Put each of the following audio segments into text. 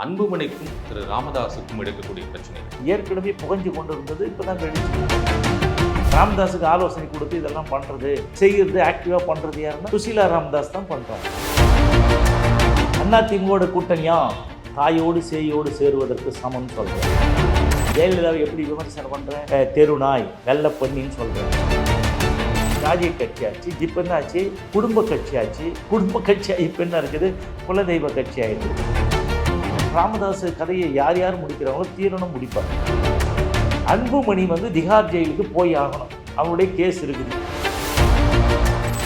அன்புமணிக்கும் திரு ராமதாஸுக்கும் எடுக்கக்கூடிய பிரச்சனை ஏற்கனவே புகஞ்சு கொண்டு இருந்தது. இப்போதான் ராமதாஸுக்கு ஆலோசனை கொடுத்து இதெல்லாம் பண்ணுறது செய்கிறது ஆக்டிவாக பண்ணுறது யாருன்னா சுசீலா ராமதாஸ் தான் பண்ணுறாங்க. அதிமுக கூட்டணியா தாயோடு சேயோடு சேருவதற்கு சமம்னு சொல்கிறேன். ஜெயலலிதாவை எப்படி விமர்சனம் பண்ணுறேன், தெருநாய் வெள்ளை பண்ணின்னு சொல்கிறேன். ராஜ்ய கட்சியாச்சு, இப்போ என்ன ஆச்சு, குடும்ப கட்சியாச்சு. குடும்ப கட்சியாக இப்போ என்ன இருக்குது, குலதெய்வ கட்சி ஆகிடுது. ராமதாஸ் கதையை யார் யார் முடிக்கிறாங்களோ தீரணும் முடிப்பாங்க. அன்புமணி திகார் ஜெயிலுக்கு போய் ஆகணும், அவனுடைய கேஸ் இருக்குது.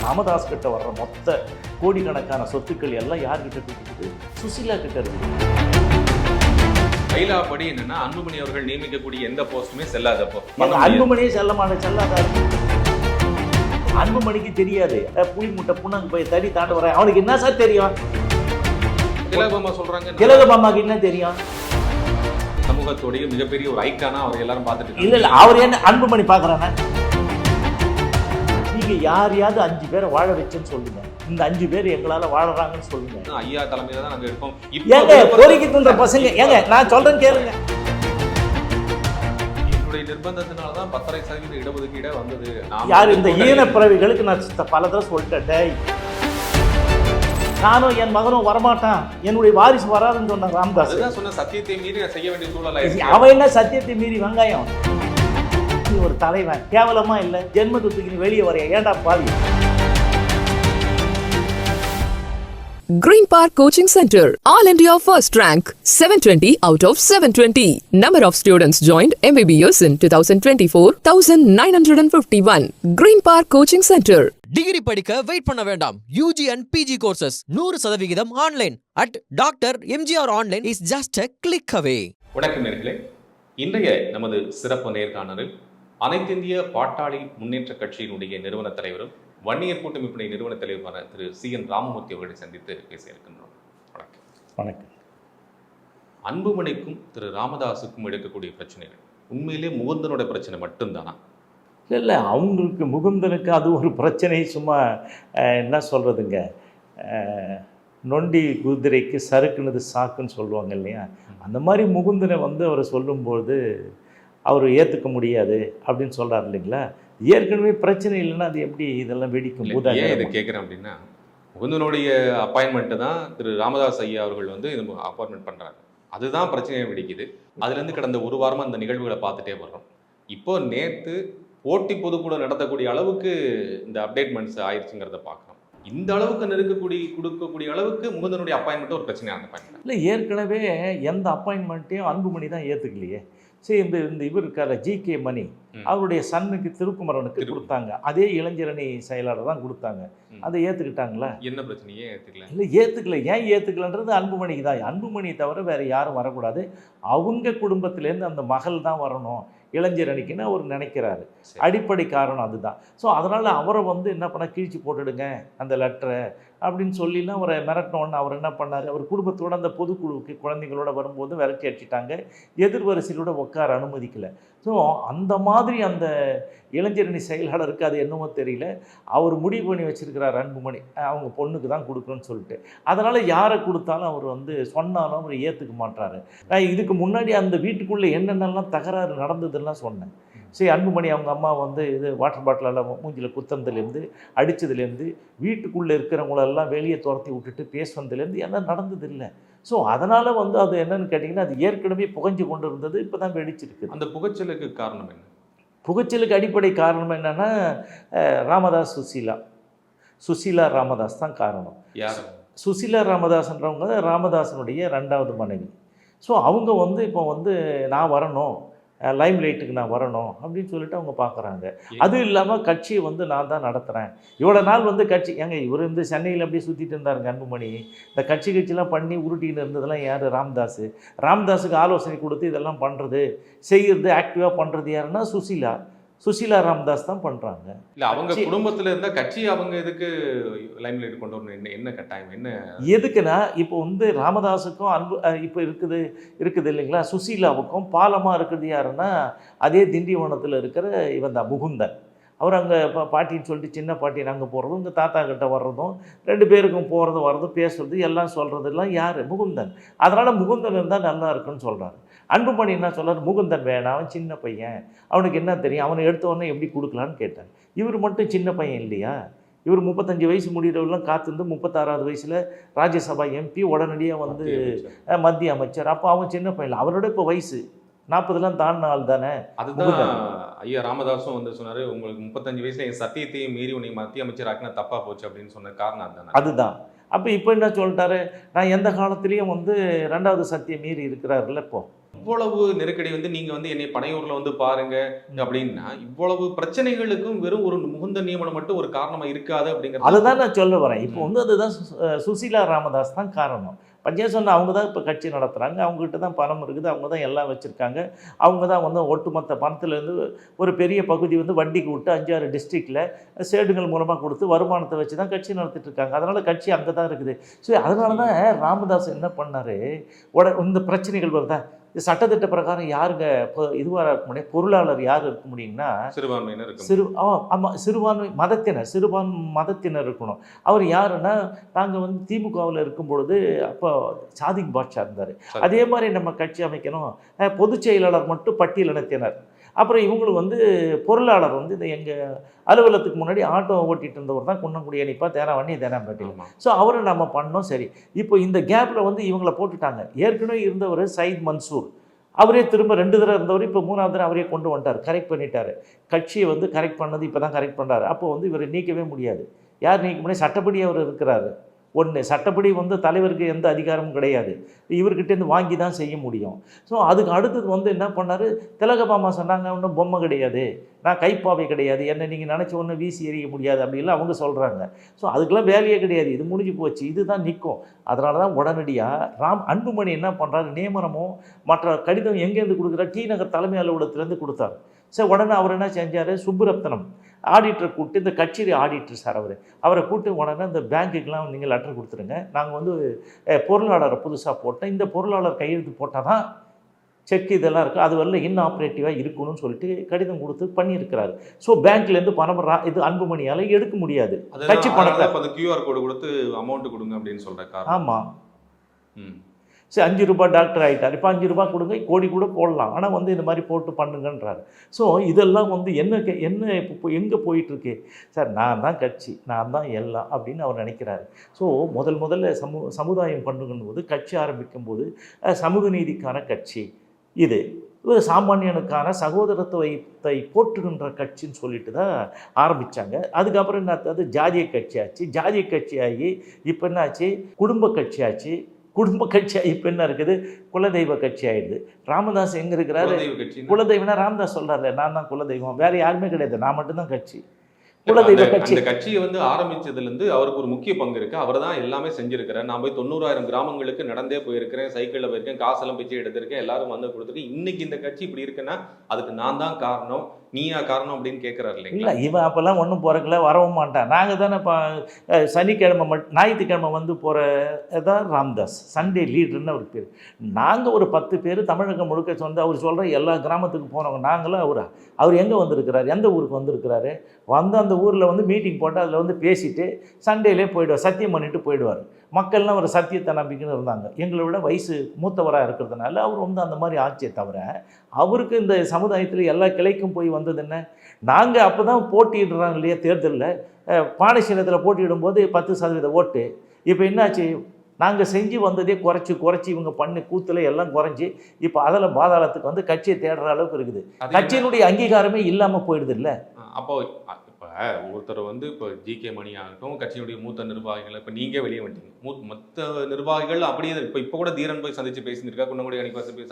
ராமதாஸ் கிட்ட வர்ற மொத்த கோடிக்கணக்கான சொத்துக்கள் எல்லாம் யார்கிட்ட இருக்குது, சுசீலா கிட்ட இருக்குது. கைலா படி என்னன்னா அன்புமணி அவர்கள் நியமிக்கக்கூடிய எந்த போஸ்ட்டுமே செல்லாதப்போ அன்புமணியே செல்லாத அன்புமணிக்கு தெரியாது. புளி முட்டை புண்ணாங்க போய் தடி தாண்டு வர அவனுக்கு என்ன சார் தெரியும்? திலகம்மா சொல்றாங்க, திலகம்மாக்கு என்ன தெரியும்? சமூகத்தோடைய மிகப்பெரிய ஒரு ஐக்கானா அவர் எல்லாரும் பார்த்துட்டு இல்ல அவர் என்ன அன்புமணி பாக்குறாங்க. நீங்க யாரையாவது 5 பேரை வாழ வச்சேன்னு சொல்லுங்க, இந்த 5 பேர் எங்களால வாழறாங்கன்னு சொல்லுங்க. ஐயா தலைமையில தான் நாங்க இருக்கோம். ஏங்க கோரிக்கை தூண்டுற பசங்க, ஏங்க நான் சொல்றேன் கேளுங்க. என்னுடைய நிர்பந்தத்தினால தான் 10% இடஒதுக்கீடே வந்தது. யார் இந்த ஈன பிறவிகளுக்கு நான் பல தடவை சொல்லிட்டேன். நானும் என் மகனும் வரமாட்டான், என்னுடைய வாரிசு வராதுன்னு சொன்ன ராமதாஸ். சொன்ன சத்தியத்தை மீறி செய்ய வேண்டிய சூழல். அவன் என்ன சத்தியத்தை மீறி வெங்காயம்? ஒரு தலைவன் கேவலமா இல்ல, ஜென்மத்துக்கு நீ வெளியே வரைய ஏண்டா பாவி. Green Park Coaching Center, All India First Rank, 720 out of 720. Number of students joined MBBS in 2024, 1951. Green Park Coaching Center. Degree படிக்க வெயிட் பண்ண வேண்டாம். UG and PG courses 100% online at Dr. MGR Online is just a click away. வணக்கம் நேயர்களே, இன்றைய நமது சிறப்பு நேர்காணலில் அனைத்திந்திய பாட்டாளி முன்னேற்ற கட்சியினுடைய நிறுவன தலைவரும் வன்னியர் கூட்டமைப்பினை நிறுவன தலைவரான திரு CN ராமமூர்த்தி அவர்களை சந்தித்து பேச இருக்கின்றோம். வணக்கம். வணக்கம். அன்புமணிக்கும் திரு ராமதாஸுக்கும் எடுக்கக்கூடிய பிரச்சனைகள் உண்மையிலே முகுந்தனோட பிரச்சனை மட்டும்தானா? இல்லை, அவங்களுக்கு முகுந்தனுக்கு அது ஒரு பிரச்சனை. சும்மா என்ன சொல்கிறதுங்க, நொண்டி குதிரைக்கு சறுக்குனது சாக்குன்னு சொல்லுவாங்க இல்லையா, அந்த மாதிரி முகுந்தனை அவரை சொல்லும்போது அவர் ஏற்றுக்க முடியாது அப்படின்னு சொல்கிறார் இல்லைங்களா. ஏற்கனவே பிரச்சனை இல்லைன்னா அது எப்படி இதெல்லாம் வெடிக்கும்? ஏன் இதை கேட்குறேன் அப்படின்னா, முகுந்தனுடைய அப்பாயின்மெண்ட்டு தான் திரு ராமதாஸ் ஐயா அவர்கள் இது அப்பாயின்மெண்ட் பண்ணுறாங்க, அதுதான் பிரச்சனையை வெடிக்குது. அதுலேருந்து கடந்த ஒரு வாரமாக அந்த நிகழ்வுகளை பார்த்துட்டே வர்றோம். இப்போ நேற்று போட்டி பொதுக்குழு நடத்தக்கூடிய அளவுக்கு இந்த அப்டேட்மெண்ட்ஸ் ஆயிடுச்சுங்கிறத பார்க்குறோம். இந்த அளவுக்கு கொடுக்கக்கூடிய அளவுக்கு முகுந்தனுடைய அப்பாயின்மெண்ட் ஒரு பிரச்சனையாக அப்பாயின்மெண்ட் இல்லை. ஏற்கனவே எந்த அப்பாயின்மெண்ட்டையும் அன்புமணி தான் ஏற்றுக்கலையே. சரி, இந்த இவர் இருக்கார GK மணி, அவருடைய சன்னுக்கு திருக்குமரனுக்கு கொடுத்தாங்க. அதே இளைஞரணி செயலாளர் தான் கொடுத்தாங்க. அதை ஏற்றுக்கிட்டாங்களா? என்ன பிரச்சனையே ஏற்றுக்கல? இல்லை, ஏற்றுக்கல. ஏன் ஏற்றுக்கலன்றது அன்புமணிக்கு தான். அன்புமணியை தவிர வேறு யாரும் வரக்கூடாது, அவங்க குடும்பத்திலேருந்து அந்த மகள் தான் வரணும் இளைஞரணிக்குன்னு அவர் நினைக்கிறாரு. அடிப்படை காரணம் அதுதான். ஸோ அதனால் அவரை என்ன பண்ண, கிழிச்சு போட்டுடுங்க அந்த லெட்டரை அப்படின்னு சொல்லிலாம் அவரை மிரட்டினோன்னு அவர் என்ன பண்ணார், அவர் குடும்பத்தோடு அந்த பொதுக்குழுவுக்கு குழந்தைங்களோட வரும்போது விரட்டி அடிச்சிட்டாங்க, எதிர்வரிசையிலோட உட்கார அனுமதிக்கலை. ஸோ அந்த மாதிரி அந்த இளைஞரணி செயலாளருக்கு அது என்னமோ தெரியல, அவர் முடிவு பண்ணி வச்சுருக்கிறார் அன்புமணி அவங்க பொண்ணுக்கு தான் கொடுக்கணும்னு சொல்லிட்டு. அதனால் யாரை கொடுத்தாலும் அவர் சொன்னாலும் அவர் ஏற்றுக்க மாட்டார். நான் இதுக்கு முன்னாடி அந்த வீட்டுக்குள்ளே என்னென்னலாம் தகராறு நடந்ததுலாம் சொன்னேன். சரி, அன்புமணி அவங்க அம்மா இது வாட்டர் பாட்டிலால் மூஞ்சில் குத்தந்ததுலேருந்து அடித்ததுலேருந்து வீட்டுக்குள்ளே இருக்கிறவங்களெல்லாம் வெளியே துரத்தி விட்டுட்டு பேசுனதுலேருந்து எல்லாம் நடந்ததில்லை. ஸோ அதனால் அது என்னன்னு கேட்டிங்கன்னா, அது ஏற்கனவே புகஞ்சு கொண்டு இருந்தது, இப்போ தான் வெடிச்சிருக்கு. அந்த புகைச்சலுக்கு காரணம் என்ன? புகைச்சலுக்கு அடிப்படை காரணம் என்னென்னா ராமதாஸ் சுசீலா ராமதாஸ் தான் காரணம். யார்? சுசீலா ராமதாஸ்ன்றவங்க ராமதாசனுடைய 2வது மனைவி. ஸோ அவங்க இப்போ நான் வரணும், லைம் லைட்டுக்கு நான் வரணும் அப்படின்னு சொல்லிட்டு அவங்க பார்க்குறாங்க. அதுவும் இல்லாமல் கட்சியை நான் தான் நடத்துகிறேன். இவ்வளோ நாள் கட்சி இவர் சென்னையில் அப்படியே சுற்றிட்டு இருந்தாருங்க அன்புமணி. இந்த கட்சிலாம் பண்ணி உருட்டின்னு இருந்ததெல்லாம் யார்? ராமதாஸுக்கு ஆலோசனை கொடுத்து இதெல்லாம் பண்ணுறது செய்கிறது ஆக்டிவாக பண்ணுறது யாருன்னா சுசீலா ராமதாஸ் தான் பண்ணுறாங்க. இல்லை, அவங்க குடும்பத்தில் இருந்தால் கட்சி அவங்க இதுக்கு லைம் லைட் கொண்டு வரணும் என்ன கட்டாயம் என்ன எதுக்குன்னா, இப்போ ராமதாஸுக்கும் இப்போ இருக்குது இல்லைங்களா, சுசீலாவுக்கும் பாலமாக இருக்குது யாருன்னா அதே திண்டிவனத்தில் இருக்கிற இவன் தான் முகுந்தன். அவர் அங்கே பாட்டின்னு சொல்லிட்டு சின்ன பாட்டின்னு அங்கே போகிறதும் இங்கே தாத்தா கிட்ட வர்றதும் 2 பேருக்கும் போகிறது வர்றது பேசுறது எல்லாம் சொல்கிறதெல்லாம் யார்? முகுந்தன். அதனால் முகுந்தன் இருந்தால் நல்லா இருக்குன்னு சொல்கிறாரு. அன்புமணி என்ன சொல்கிறார்? முகுந்தன் வேணாம், அவன் சின்ன பையன், அவனுக்கு என்ன தெரியும், அவனை எடுத்த உடனே எப்படி கொடுக்கலான்னு கேட்டார். இவர் மட்டும் சின்ன பையன் இல்லையா? இவர் 35 வயசு முடிகிறவெல்லாம் காத்திருந்து 36வது வயசில் ராஜ்யசபா எம்பி, உடனடியாக வந்து மத்திய அமைச்சர். அப்போ அவன் சின்ன பையன், அவரோட இப்போ வயசு 40 தாண்டின ஆள் தானே. அதுதான் ஐயா ராமதாஸும் வந்து சொன்னாரு, உங்களுக்கு 35 வயசுல என் சத்தியத்தையும் மீறி உன்னை மத்திய அமைச்சர் ஆக்கினா தப்பா போச்சு அப்படின்னு சொன்ன காரணம் அதுதானே. அதுதான். அப்போ இப்போ என்ன சொல்லிட்டாரு, நான் எந்த காலத்துலேயும் வந்து 2வது சத்தியம் மீறி இருக்கிறாருல்ல. இப்போ இவ்வளவு நெருக்கடி வந்து நீங்க வந்து என்னை பனையூர்ல வந்து பாருங்க அப்படின்னா, இவ்வளவு பிரச்சனைகளுக்கும் வெறும் ஒரு முகுந்த நியமனம் மட்டும் ஒரு காரணமா இருக்காது அப்படிங்கிறது அதுதான் நான் சொல்ல வரேன். இப்போ வந்து அதுதான் சுசீலா ராமதாஸ் தான் காரணம். பஞ்சாயத்து சொன்ன அவங்க தான் இப்போ கட்சி நடத்துகிறாங்க, அவங்ககிட்ட தான் பணம் இருக்குது, அவங்க தான் எல்லாம் வச்சுருக்காங்க, அவங்க தான் வந்து ஒட்டுமொத்த பணத்துலேருந்து ஒரு பெரிய பகுதி வந்து வட்டிக்கு விட்டு 5-6 டிஸ்ட்ரிக்டில் சேடுகள் மூலமாக கொடுத்து வருமானத்தை வச்சு தான் கட்சி நடத்திட்டு இருக்காங்க. அதனால் கட்சி அங்கே தான் இருக்குது. ஸோ அதனால தான் ராமதாஸ் என்ன பண்ணார், இந்த பிரச்சனைகள் வருதா, சட்டத்திட்ட பிரகாரம் யாருங்க இதுவாக இருக்க முடியும், பொருளாளர் யார் இருக்க முடியும்னா சிறுபான்மையினர் ஆமாம் சிறுபான்மை மதத்தினர் இருக்கணும். அவர் யாருன்னா, நாங்கள் வந்து திமுகவில் இருக்கும் பொழுது அப்போ சாதிக் பாட்ஷா இருந்தார். அதே மாதிரி நம்ம கட்சி அமைக்கணும், பொதுச் செயலாளர் மட்டும் பட்டியலினத்தினர். அப்புறம் இவங்களுக்கு வந்து பொருளாளர் வந்து இந்த எங்கள் அலுவலகத்துக்கு முன்னாடி ஆட்டோ ஓட்டிகிட்டு இருந்தவர் தான் குன்னங்குடி அணிப்பா தேனாவண்ணி தேனாம்பேட்டையில். ஸோ அவரை நம்ம பண்ணோம். சரி, இப்போ இந்த கேப்பில் வந்து இவங்களை போட்டுட்டாங்க. ஏற்கனவே இருந்தவர் சயித் மன்சூர், அவரே திரும்ப 2 தடவை இருந்தவர், இப்போ 3வது தடவை அவரே கொண்டு வந்துட்டார், கரெக்ட் பண்ணிட்டார். கட்சியை வந்து கரெக்ட் பண்ணது இப்போ தான் கரெக்ட் பண்ணுறாரு. அப்போ வந்து இவரை நீக்கவே முடியாது. யார் நீக்க முடியாது? சட்டப்படி அவர் இருக்கிறாரு. ஒன்று, சட்டப்படி வந்து தலைவருக்கு எந்த அதிகாரமும் கிடையாது, இவர்கிட்டேருந்து வாங்கி தான் செய்ய முடியும். ஸோ அதுக்கு அடுத்தது வந்து என்ன பண்ணார், திலகபாமா சொன்னாங்க, ஒன்றும் பொம்மை கிடையாது, நான் கைப்பாவை கிடையாது, என்னை நீங்கள் நினச்ச ஒன்று வீசி எறிய முடியாது அப்படிலாம் அவங்க சொல்கிறாங்க. ஸோ அதுக்கெல்லாம் வேலையே கிடையாது, இது முடிஞ்சு போச்சு, இதுதான் நிற்கும். அதனால தான் உடனடியாக அன்புமணி என்ன பண்ணுறாரு, நியமனமும் மற்ற கடிதம் எங்கேருந்து கொடுக்குறாரு, டி நகர் தலைமை அலுவலகத்துலேருந்து கொடுத்தார். சரி, உடனே அவர் என்ன செஞ்சார், சுப்புரத்னம் ஆடிட்டரை கூப்பிட்டு, இந்த கட்சி ஆடிட்டர் சார் அவரை கூப்பிட்டு, உடனே இந்த பேங்க்குக்கெலாம் நீங்கள் லெட்டர் கொடுத்துருங்க, நாங்கள் வந்து பொருளாளரை புதுசாக போட்டோம், இந்த பொருளாளர் கையெழுத்து போட்டால் தான் செக் இதெல்லாம் இருக்குது, அது வரல இன்ஆப்ரேட்டிவாக இருக்கணும்னு சொல்லிட்டு கடிதம் கொடுத்து பண்ணியிருக்கிறாரு. ஸோ பேங்க்லேருந்து பணம் இது அன்புமணியால் எடுக்க முடியாது, கட்சி பணத்தை கியூஆர் கோடு கொடுத்து அமௌண்ட் கொடுங்க அப்படின்னு சொல்கிறேன். ஆமாம். சரி, 5 ரூபாய் டாக்டர் ஆகிட்டார், இப்போ 5 ரூபாய் கொடுங்க, கோடி கூட போடலாம், ஆனால் வந்து இந்த மாதிரி போட்டு பண்ணுங்கன்றாரு. ஸோ இதெல்லாம் வந்து என்ன இப்போ எங்கே போயிட்டுருக்கு சார், நான் தான் கட்சி, நான் தான் எல்லாம் அப்படின்னு அவர் நினைக்கிறாரு. ஸோ முதல்ல சமுதாயம் பண்ணும்போது, கட்சி ஆரம்பிக்கும் போது சமூக நீதிக்கான கட்சி, இது சாமானியனுக்கான சகோதரத்துவத்தை போற்றுகின்ற கட்சின்னு சொல்லிட்டு தான் ஆரம்பித்தாங்க. அதுக்கப்புறம் என்ன, அது ஜாதிய கட்சியாச்சு, ஜாதிய கட்சியாகி இப்போ என்னாச்சு, குடும்ப கட்சியாச்சு, குடும்ப கட்சியாக இப்போ என்ன இருக்குது, குலதெய்வ கட்சி ஆகிடுது. ராமதாஸ் எங்கே இருக்கிறாரு, குலதெய்வம்னா ராமதாஸ் சொல்கிறாரு, நான் தான் குலதெய்வம், வேறு யாருமே கிடையாது, நான் மட்டும்தான் கட்சி. குலதெய்வ கட்சி, அந்த கட்சியை வந்து ஆரம்பிச்சதுலேருந்து அவருக்கு ஒரு முக்கிய பங்கு இருக்குது, அவர் தான் எல்லாமே செஞ்சிருக்கிறார். நான் போய் 90,000 கிராமங்களுக்கு நடந்தே போயிருக்கிறேன், சைக்கிளில் போயிருக்கேன், காசெல்லாம் பிச்சை எடுத்திருக்கேன், எல்லாரும் வந்து கொடுத்துருக்கேன். இன்னைக்கு இந்த கட்சி இப்படி இருக்குன்னா அதுக்கு நான் தான் காரணம், நீயா காரணம் அப்படின்னு கேட்குறாரு இல்லைங்களா? இல்லை, இவன் அப்போல்லாம் ஒன்றும் போகிறக்கில்ல, வரவும் மாட்டான். நாங்கள் தானே இப்போ சனிக்கிழமை ஞாயிற்றுக்கிழமை வந்து போகிறதான் ராம்தாஸ், சண்டே லீடர்னு அவர் பேர். நாங்கள் ஒரு 10 பேர் தமிழகம் முழுக்க வந்து அவர் சொல்கிற எல்லா கிராமத்துக்கு போனவங்க நாங்களும். அவர் எங்கே வந்திருக்கிறார், எந்த ஊருக்கு வந்திருக்கிறாரு, வந்து அந்த ஊரில் வந்து மீட்டிங் போட்டு அதில் வந்து பேசிவிட்டு சண்டேலே போயிடுவார், சத்தியம் பண்ணிவிட்டு போயிடுவார். மக்கள்லாம் ஒரு சத்தியத்தை நம்பிக்கைன்னு இருந்தாங்க. எங்களை விட வயசு மூத்தவராக இருக்கிறதுனால அவர் வந்து அந்த மாதிரி ஆட்சியை தவிர, அவருக்கு இந்த சமுதாயத்தில் எல்லா கிளைக்கும் போய் வந்தது என்ன, நாங்கள் அப்போ தான் போட்டிடுறாங்க இல்லையா தேர்தலில், பாடசீலத்தில் போட்டியிடும்போது 10% ஓட்டு. இப்போ என்னாச்சு, நாங்கள் செஞ்சு வந்ததே குறைச்சி இவங்க பண்ணி கூத்துல எல்லாம் குறைஞ்சி இப்போ அதில் பாதாளத்துக்கு வந்து கட்சியை தேடுற அளவுக்கு இருக்குது. கட்சியினுடைய அங்கீகாரமே இல்லாமல் போயிடுது இல்லை. அப்போ ஒருத்தர் வந்து இப்போ ஜிகே மணி ஆகட்டும், கட்சியினுடைய மூத்த நிர்வாகிகள், இப்போ நீங்கள் வெளியே வந்துட்டீங்க, மற்ற நிர்வாகிகள் அப்படியே இப்போ கூட தீரன் போய் சந்திச்சு பேசியிருக்கா, குன்னங்குடி அணிக்கு போய்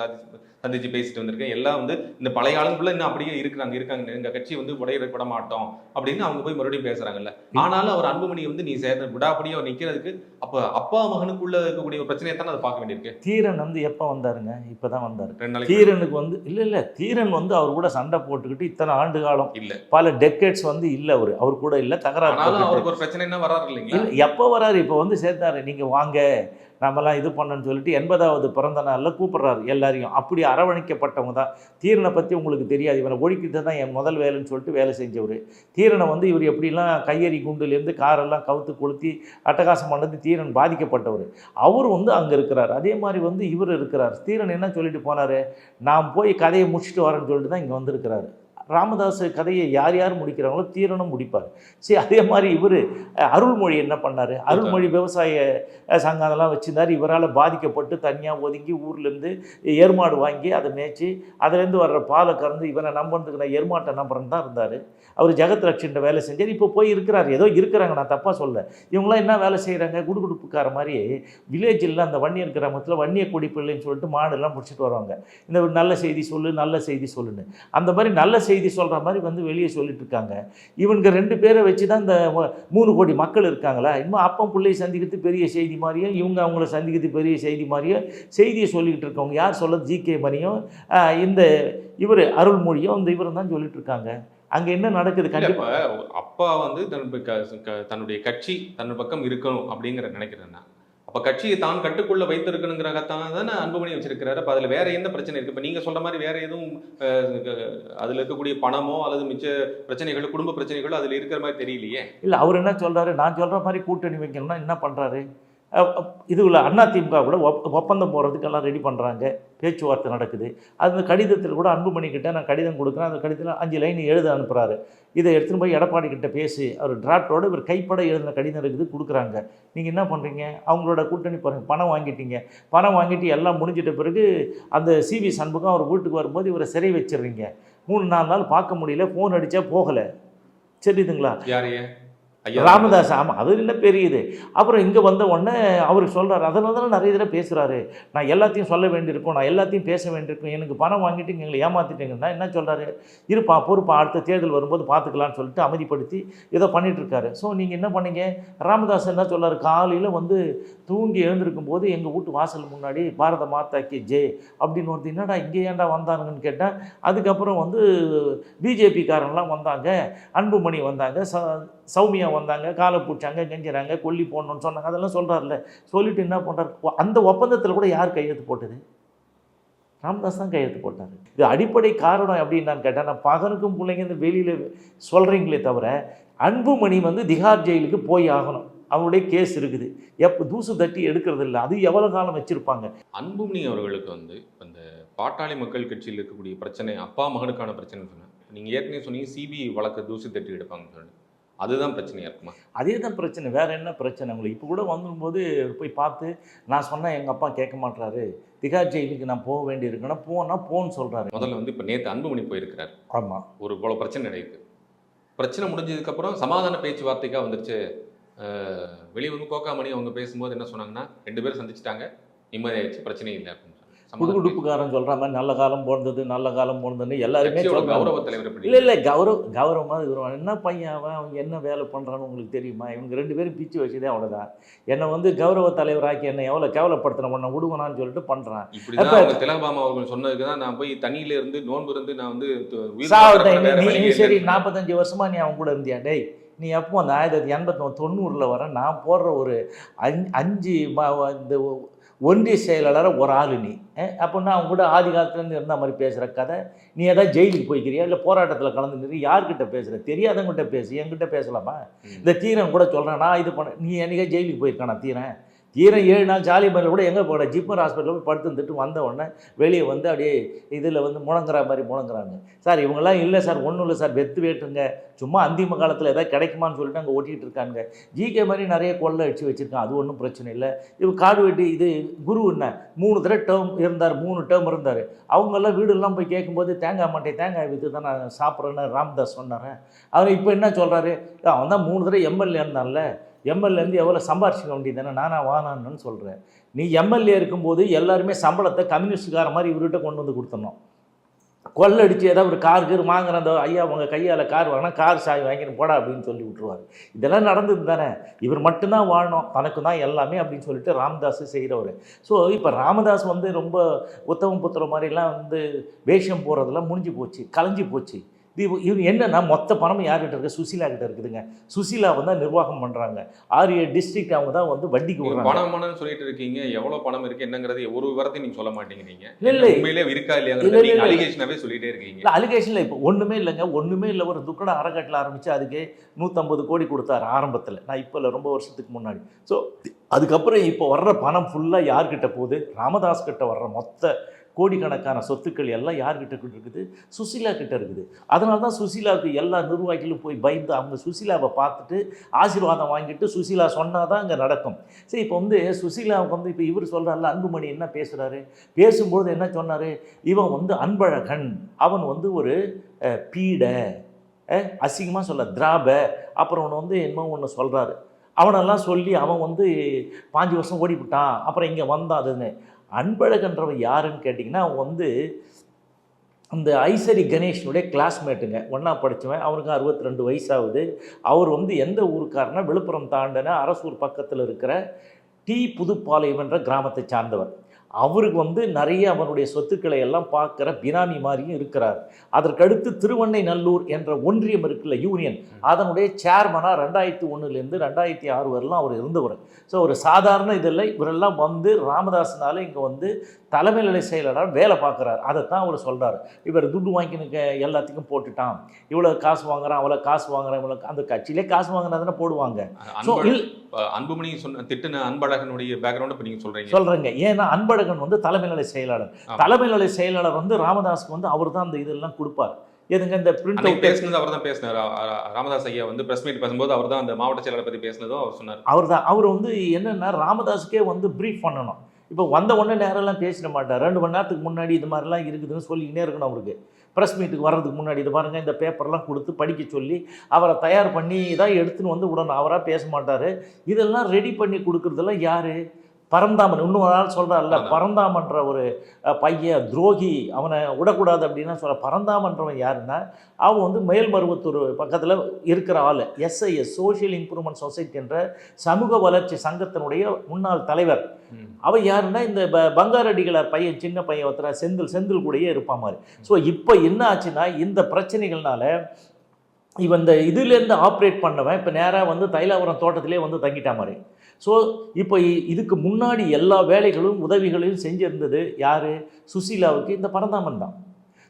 சந்திச்சு பேசிட்டு வந்திருக்கேன். எல்லாம் வந்து இந்த பழைய ஆளுங்குள்ள இன்னும் அப்படியே இருக்காங்க, எங்கள் கட்சி வந்து உடையிட மாட்டோம் அப்படின்னு அவங்க போய் மறுபடியும் பேசுறாங்கல்ல. ஆனாலும் அவர் அன்புமணி வந்து நீ சேர்ந்த விடாப்படியாக அவர் நிற்கிறதுக்கு அப்போ அப்பா மகனுக்குள்ள இருக்கக்கூடிய ஒரு பிரச்சனையை தானே அதை பார்க்க வேண்டியிருக்கு. தீரன் வந்து எப்போ வந்தாருங்க, இப்போ தான் வந்தார். தீரனுக்கு வந்து இல்லை தீரன் வந்து அவர் கூட சண்டை போட்டுக்கிட்டு இத்தனை ஆண்டு காலம் இல்லை, பல டெக்கேட்ஸ் வந்து இல்லை, அவர் கூட இல்லை, தகராறு. அவருக்கு ஒரு பிரச்சனை என்ன வராரு இல்லைங்களா? எப்போ வராரு, இப்போ வந்து சேர்த்தாரு, நீங்கள் வாங்க நாமெல்லாம் இது பண்ணணும்னு சொல்லிட்டு 80வது பிறந்த நாளில் கூப்பிட்றாரு எல்லாரையும். அப்படி அரவணைக்கப்பட்டவங்க தான். தீரனை பற்றி உங்களுக்கு தெரியாது, இவனை ஒழிக்கிறது தான் என் முதல் வேலைன்னு சொல்லிட்டு வேலை செஞ்சவர். தீரனை வந்து இவர் எப்படிலாம் கையெறி குண்டுலேருந்து காரெல்லாம் கவுத்து கொளுத்தி அட்டகாசம் பண்ணது தீரன் பாதிக்கப்பட்டவர். அவர் வந்து அங்கே இருக்கிறார். அதே மாதிரி வந்து இவர் இருக்கிறார். தீரன் என்ன சொல்லிட்டு போனார், நான் போய் கதையை முடிச்சுட்டு வரேன்னு சொல்லிட்டு தான் இங்கே வந்திருக்கிறாரு. ராமதாஸ் கதையை யார் யார் முடிக்கிறாங்களோ தீரனும் முடிப்பார். சரி, அதே மாதிரி இவர் அருள்மொழி என்ன பண்ணார், அருள்மொழி விவசாய சங்கம் அதெல்லாம் வச்சுருந்தார். இவரால் பாதிக்கப்பட்டு தனியாக ஒதுங்கி ஊர்லேருந்து எருமாடு வாங்கி அதை மேய்ச்சி அதுலேருந்து வர்ற பாலை கறந்து இவனை நம்புறதுக்கு நான் எருமாட்டை நம்புறேன்னு தான் இருந்தார். அவர் ஜெகத் ரட்சண்ட வேலை செஞ்சார். இப்போ போய் இருக்கிறார். ஏதோ இருக்கிறாங்க, நான் தப்பாக சொல்ல. இவங்களாம் என்ன வேலை செய்கிறாங்க, குடுகுடுப்புக்கார மாதிரி வில்லேஜில் அந்த வன்னியர் கிராமத்தில் வன்னிய கொடி பிள்ளைன்னு சொல்லிட்டு மாடெல்லாம் முடிச்சுட்டு வருவாங்க. இந்த ஒரு நல்ல செய்தி சொல்லு, நல்ல செய்தி சொல்லுன்னு. அந்த மாதிரி நல்ல செய்தி சொல்கிற மாதிரி வந்து வெளியே சொல்லிட்டு இருக்காங்க. இவங்க 2 பேரை வச்சு தான் இந்த 3 கோடி மக்கள் இருக்காங்களா, இன்னும் அப்பம் பிள்ளையை சந்திக்கிறது பெரிய செய்தி மாதிரியும் இவங்க அவங்கள சந்திக்கிறது பெரிய செய்தி மாதிரியும் செய்தியை சொல்லிக்கிட்டு இருக்கவங்க யார் சொல்ல, ஜிகே மணியும் இந்த இவர் அருள்மொழியும் இந்த இவரும் தான் சொல்லிட்டு இருக்காங்க. அங்கே என்ன நடக்குது? கண்டிப்பாக அப்பா வந்து தன்னுடைய கட்சி தன் பக்கம் இருக்கணும் அப்படிங்கிற நினைக்கிறேன்னா, அப்போ கட்சியை தான் கட்டுக்குள்ள வைத்திருக்கணுங்கிறதான் தானே அன்புமணி வச்சிருக்கிறாரு. அப்போ அதில் வேற எந்த பிரச்சனை இருக்கு? இப்போ நீங்கள் சொல்ற மாதிரி வேற எதுவும் அதில் இருக்கக்கூடிய பணமோ அல்லது மிச்ச பிரச்சனைகளோ குடும்ப பிரச்சனைகளோ அதில் இருக்கிற மாதிரி தெரியலையே. இல்லை, அவர் என்ன சொல்றாரு, நான் சொல்ற மாதிரி கூட்டணி வைக்கணும்னா என்ன பண்றாரு, இதுல அதிமுக கூட ஒப்பந்தம் போடுறதுக்கு எல்லாம் ரெடி பண்ணுறாங்க, பேச்சுவார்த்தை நடக்குது. அந்த கடிதத்தில் கூட அன்புமணி கிட்ட நான் கடிதம் கொடுக்குறேன், அந்த கடிதத்தில் 5 லைன் எழுத அனுப்புகிறாரு. இதை எடுத்துகிட்டு போய் எடப்பாடி கிட்ட பேசி அவர் டிராஃப்டோடு இவர் கைப்பட எழுதின கடிதம் இருக்குது, கொடுக்குறாங்க. நீங்கள் என்ன பண்ணுறீங்க, அவங்களோட கூட்டணி பாருங்கள், பணம் வாங்கிட்டீங்க. பணம் வாங்கிட்டு எல்லாம் முடிஞ்சிட்ட பிறகு அந்த சிவி சண்முகம் அவர் வீட்டுக்கு வரும்போது இவரை சிறை வச்சிடுறீங்க. 3-4 நாள் பார்க்க முடியல, ஃபோன் அடித்தா போகலை. சரிதுங்களா? யாரையே ராமதாஸ். ஆமாம், அது இல்லை பெரியது. அப்புறம் இங்கே வந்த உடனே அவருக்கு சொல்கிறார், அதனால தான் நிறைய இதில் பேசுகிறாரு, நான் எல்லாத்தையும் சொல்ல வேண்டியிருக்கும், நான் எல்லாத்தையும் பேச வேண்டியிருக்கும், எனக்கு பணம் வாங்கிட்டு எங்களை ஏமாற்றிட்டீங்கன்னா என்ன சொல்கிறாரு, இருப்பா பொறுப்பா அடுத்த தேர்தல் வரும்போது பார்த்துக்கலான்னு சொல்லிட்டு அமைதிப்படுத்தி ஏதோ பண்ணிகிட்ருக்காரு. ஸோ நீங்கள் என்ன பண்ணீங்க, ராமதாஸ் என்ன சொல்கிறார், காலையில் வந்து தூங்கி எழுந்திருக்கும் போது எங்கள் வீட்டு வாசல் முன்னாடி பாரத மாதாக்கு ஜெய் அப்படின்னு ஒருத்தர், என்னடா இங்கே ஏன்டா வந்தானுங்கன்னு கேட்டால், அதுக்கப்புறம் வந்து பிஜேபிக்காரன்லாம் வந்தாங்க, அன்புமணி வந்தாங்க, சௌமியா வந்தாங்க, காலை பூச்சாங்க, கெஞ்சுறாங்க, கொல்லி போடணும்னு சொன்னாங்க, அதெல்லாம் சொல்கிறார்ல. சொல்லிட்டு என்ன பண்ணுறாரு, அந்த ஒப்பந்தத்தில் கூட யார் கையெழுத்து போட்டது, ராமதாஸ் தான் கையெழுத்து போட்டார். இது அடிப்படை காரணம் அப்படின்னு கேட்டால், நான் பகனுக்கும் பிள்ளைங்க இந்த வெளியில் சொல்கிறீங்களே தவிர, அன்புமணி வந்து திகார் ஜெயிலுக்கு போய் ஆகணும், அவருடைய கேஸ் இருக்குது, தூசு தட்டி எடுக்கிறது இல்லை. அது எவ்வளோ காலம் வச்சுருப்பாங்க. அன்புமணி அவர்களுக்கு வந்து அந்த பாட்டாளி மக்கள் கட்சியில் இருக்கக்கூடிய பிரச்சனை அப்பா மகனுக்கான பிரச்சனை சொன்னேன். நீங்கள் ஏற்கனவே சொன்னீங்க சிபிஐ வழக்கு தூசு தட்டி எடுப்பாங்கன்னு சொல்லி, அதுதான் பிரச்சனையாக இருக்குமா? அதே தான் பிரச்சனை, வேறு என்ன பிரச்சனை உங்களுக்கு? இப்போ கூட வந்துடும்போது போய் பார்த்து நான் சொன்னேன், எங்கள் அப்பா கேட்க மாட்டாரு, திகார் ஜெயிலுக்கு நான் போக வேண்டி இருக்குன்னா போன்னு சொல்கிறாரு. முதல்ல வந்து இப்போ நேற்று அன்புமணி போயிருக்கிறார். ஆமாம், ஒரு போல பிரச்சனை நடக்குது. பிரச்சனை முடிஞ்சதுக்கப்புறம் சமாதான பேச்சுவார்த்தைக்காக வந்துருச்சு. வெளியே வந்து கோகாமணி அவங்க பேசும்போது என்ன சொன்னாங்கன்னா, 2 பேரும் சந்திச்சிட்டாங்க, நிம்மதியாகிடுச்சு, பிரச்சனை இல்லை அப்படின்னு. குடுகுடுப்புக்காரன் சொல்கிற மாதிரி நல்ல காலம் போனது நல்ல காலம் போனதுன்னு எல்லாருமே கௌரவ தலைவர் இல்லை கௌரவமாக இருக்கிறோம். என்ன பையன் அவங்க என்ன வேலை பண்ணுறான்னு உங்களுக்கு தெரியுமா? இவங்க 2 பேரும் பிச்சு வச்சுதே அவ்வளோதான். என்னை வந்து கௌரவ தலைவராக்கி என்னை எவ்வளோ கேவலப்படுத்தின உன்னை விடுவனான்னு சொல்லிட்டு பண்ணுறான். இப்படி திலகபாமா அவர்கள் சொன்னதுக்கு தான் நான் போய் தண்ணியில இருந்து நோன்பு இருந்து நான் வந்து சரி 45 வருஷமா நீ அவங்க கூட இருந்தியா? டேய், நீ எப்போ அந்த 1989 வர நான் போடுற ஒரு 5 இந்த ஒன்றிய செயலாளராக ஒரு ஆள் நீ அப்படின்னா அவங்க கூட ஆதி காலத்துலேருந்து இருந்த மாதிரி பேசுகிற கதை. நீ ஏதாவது ஜெயிலுக்கு போய்க்கிறியா, இல்லை போராட்டத்தில் கலந்துக்கிறியா, யார்கிட்ட பேசுகிற, தெரியாதவங்கிட்ட பேசு, என்கிட்ட பேசலாமா? இந்த தீரன் கூட சொல்கிறேன், நான் இது பண்ண, நீ என்னைக்கே ஜெயிலுக்கு போயிருக்கானா? தீரன் 7 நாள் ஜாலி பண்ணல கூட எங்கே போகிற, ஜிப்மர் ஹாஸ்பிட்டலில் போய் படுத்துட்டு வந்த உடனே வெளியே வந்து அப்படியே இதில் வந்து முழங்குற மாதிரி முழங்குறாங்க. சார் இவங்கெல்லாம் இல்லை சார், ஒன்றும் இல்லை சார், வெத்து வேட்டுங்க, சும்மா அந்திம காலத்தில் எதாவது கிடைக்குமான்னு சொல்லிட்டு அங்கே ஓட்டிகிட்டு இருக்காங்க. ஜிகே மாதிரி நிறைய கொள்ளை அடித்து வச்சுருக்கான், அது ஒன்றும் பிரச்சனை இல்லை. இவ காடு வெட்டி இது குரு என்ன 3 தடவை டேர்ம் இருந்தார், 3 டேர்ம் இருந்தார். அவங்கெல்லாம் வீடெல்லாம் போய் கேட்கும்போது தேங்காய் மாட்டேன், தேங்காய் விற்று தான் நான் சாப்பிட்றேன்னு ராமதாஸ் சொன்னார். அவர் இப்போ என்ன சொல்கிறாரு, அவன் தான் 3 தடவை எம்எல்ஏ இருந்தான்ல, எம்எல்ஏருந்து எவ்வளோ சம்பாரிச்சிக்க வேண்டியது தானே, நானா வானான்னு சொல்கிறேன். நீ எம்எல்ஏ இருக்கும்போது எல்லாருமே சம்பளத்தை கம்யூனிஸ்டுக்கார மாதிரி இவர்கிட்ட கொண்டு வந்து கொடுத்துடணும். கொள்ளடிச்சு ஏதாவது ஒரு கார் வாங்குற அந்த ஐயா உங்கள் கையால் கார் வாங்கினா கார் சாவி வாங்கின்னு போடா அப்படின்னு சொல்லி விட்டுருவார். இதெல்லாம் நடந்தது தானே. இவர் மட்டும்தான் வாழணும், தனக்கு தான் எல்லாமே அப்படின்னு சொல்லிட்டு ராமதாஸ் செய்கிறவர். ஸோ இப்போ ராமதாஸ் வந்து ரொம்ப உத்தம புத்திர மாதிரிலாம் வந்து வேஷம் போகிறதெல்லாம் முடிஞ்சு போச்சு, கலைஞ்சி போச்சு. இவங்க என்னன்னா மொத்த பணம் யார்கிட்ட இருக்கு? சுசீலா கிட்ட இருக்குதுங்க. சுசீலா வந்து நிர்வாகம் பண்றாங்க. 6-7 டிஸ்ட்ரிக்ட் அவங்க தான் வந்து வட்டிக்கு நீங்க விடுறாங்க. பணம்னு சொல்லிட்டு இருக்கீங்க, எவ்வளவு பணம் இருக்கு என்னங்கிறது ஒரு விவரத்தையும் நீங்க சொல்ல மாட்டேங்கிறீங்க. இல்லை. உண்மையிலே இருக்கா இல்ல, இல்லையாங்கிறத இல்ல, நீங்க இல்ல. அலிகேஷனாவே சொல்லிட்டே இருக்கீங்க. இல்லை அலிகேஷனில் இப்போ ஒன்றுமே இல்லைங்க, ஒன்றுமே இல்லை. ஒரு துக்கடை அறக்கட்டளை ஆரம்பித்து அதுக்கு 150 கோடி கொடுத்தாரு ஆரம்பத்தில். நான் இப்போ இல்லை, ரொம்ப வருஷத்துக்கு முன்னாடி. ஸோ அதுக்கப்புறம் இப்போ வர்ற பணம் ஃபுல்லாக யார்கிட்ட போகுது? ராமதாஸ் கிட்ட வர்ற மொத்த கோடிக்கணக்கான சொத்துக்கள் எல்லாம் யார்கிட்ட இருக்குது? சுசீலா கிட்ட இருக்குது. அதனால தான் சுசீலாவுக்கு எல்லா நிர்வாகிகளும் போய் பயந்து அவங்க சுசீலாவை பார்த்துட்டு ஆசீர்வாதம் வாங்கிட்டு சுசீலா சொன்னால் தான் அங்கே நடக்கும். சரி, இப்போ வந்து சுசீலாவுக்கு வந்து இப்போ இவர் சொல்கிறார்ல, அன்புமணி என்ன பேசுகிறாரு? பேசும்போது என்ன சொன்னார்? இவன் வந்து அன்பழகன், அவன் வந்து ஒரு பீடை, அசிங்கமாக சொல்ல திராப, அப்புறம் ஒன்று வந்து என்னமோ ஒன்று சொல்கிறாரு. அவனெல்லாம் சொல்லி அவன் வந்து 5 வருஷம் ஓடிவிட்டான், அப்புறம் இங்கே வந்தான். அதுன்னு அன்பழகன்றவன் யாருன்னு கேட்டிங்கன்னா, அவன் வந்து அந்த ஐசரி கணேஷனுடைய கிளாஸ்மேட்டுங்க, ஒன்றா படித்தவன். அவனுக்கு 62 வயசாகுது. அவர் வந்து எந்த ஊருக்காரனா, விழுப்புரம் தாண்டின அரசூர் பக்கத்தில் இருக்கிற டி புதுப்பாளையம் என்ற கிராமத்தை சார்ந்தவர். அவருக்கு வந்து நிறைய அவனுடைய சொத்துக்களை எல்லாம் பார்க்குற பினாமி மாதிரியும் இருக்கிறார். அதற்கடுத்து திருவண்ணைநல்லூர் என்ற ஒன்றியம் இருக்குல்ல, யூனியன், அதனுடைய சேர்மனாக 2001லேருந்து 2006 வரலாம் அவர் இருந்தவர். ஸோ ஒரு சாதாரண இதில் இவரெல்லாம் வந்து ராமதாஸ்னால இங்கே வந்து தலைமை நிலை செயலராக வேலை பார்க்குறாரு. அதைத்தான் அவர் சொல்கிறார். இவர் துட்டு வாங்கினுக்க எல்லாத்துக்கும் போட்டுட்டான், இவ்வளோ காசு வாங்குறான், அவ்வளோ காசு வாங்குறான், இவ்வளோ அந்த கட்சியிலே காசு வாங்கினா தானே போடுவாங்க. ஸோ அன்புமணி சொன்ன திட்டுன அன்பழகனுடைய பேக்ரவுண்ட் இப்போ நீங்கள் சொல்கிறீங்க. ஏன்னா அன்பழகன் வந்து தலைமை நிலை செயலாளர். தலைமை நிலை செயலாளர் வந்து ராமதாஸ்க்கு வந்து அவர் தான் அந்த இதெல்லாம் கொடுப்பார். எதுங்க இந்த பிரிண்ட் அவுட் பேசுனது அவர் தான் பேசினார். ராமதாஸ் ஐயா வந்து பிரஸ் மீட் பேசும்போது அவர் தான் அந்த மாவட்ட செயலாளரை பற்றி பேசினதும் அவர் சொன்னார். அவர் வந்து என்னென்னா ராமதாஸுக்கே வந்து ப்ரீஃப் பண்ணணும். இப்போ வந்த உடனே நேரம்லாம் பேசிட மாட்டார். 2 மணி நேரத்துக்கு முன்னாடி இது மாதிரிலாம் இருக்குதுன்னு சொல்லிக்கினே இருக்கணும். அவருக்கு ப்ரெஸ் மீட்டுக்கு வர்றதுக்கு முன்னாடி இது பாருங்கள், இந்த பேப்பர்லாம் கொடுத்து படிக்க சொல்லி அவரை தயார் பண்ணி தான் எடுத்துன்னு வந்து விடணும். அவராக பேச மாட்டார். இதெல்லாம் ரெடி பண்ணி கொடுக்குறதெல்லாம் யார்? பரந்தாமன். இன்னொரு நாள் சொல்கிறார்ல, பரந்தாமன்ற ஒரு பையன் துரோகி, அவனை விடக்கூடாது அப்படின்னா சொல்ல. பரந்தாமன்றவன் யாருன்னா, அவன் வந்து மேல்மருவத்தூர் பக்கத்தில் இருக்கிற ஆள். SIS சோஷியல் இம்ப்ரூவ்மெண்ட் சொசைட்டி என்ற சமூக வளர்ச்சி சங்கத்தினுடைய முன்னாள் தலைவர். அவன் யாருன்னா இந்த பங்காரடிகளார் பையன், சின்ன பையன் ஒருத்தர செந்தில் கூடயே இருப்பான் மாதிரி. ஸோ இப்போ என்ன ஆச்சுன்னா, இந்த பிரச்சனைகள்னால இவன் இந்த இதுலேருந்து ஆப்ரேட் பண்ணவன் இப்போ நேராக வந்து தைலாவரம் தோட்டத்திலே வந்து தங்கிட்டான் மாதிரி. ஸோ இப்போ இதுக்கு முன்னாடி எல்லா வேலைகளும் உதவிகளையும் செஞ்சிருந்தது யார்? சுசீலாவுக்கு இந்த பரந்தாமன் தான்.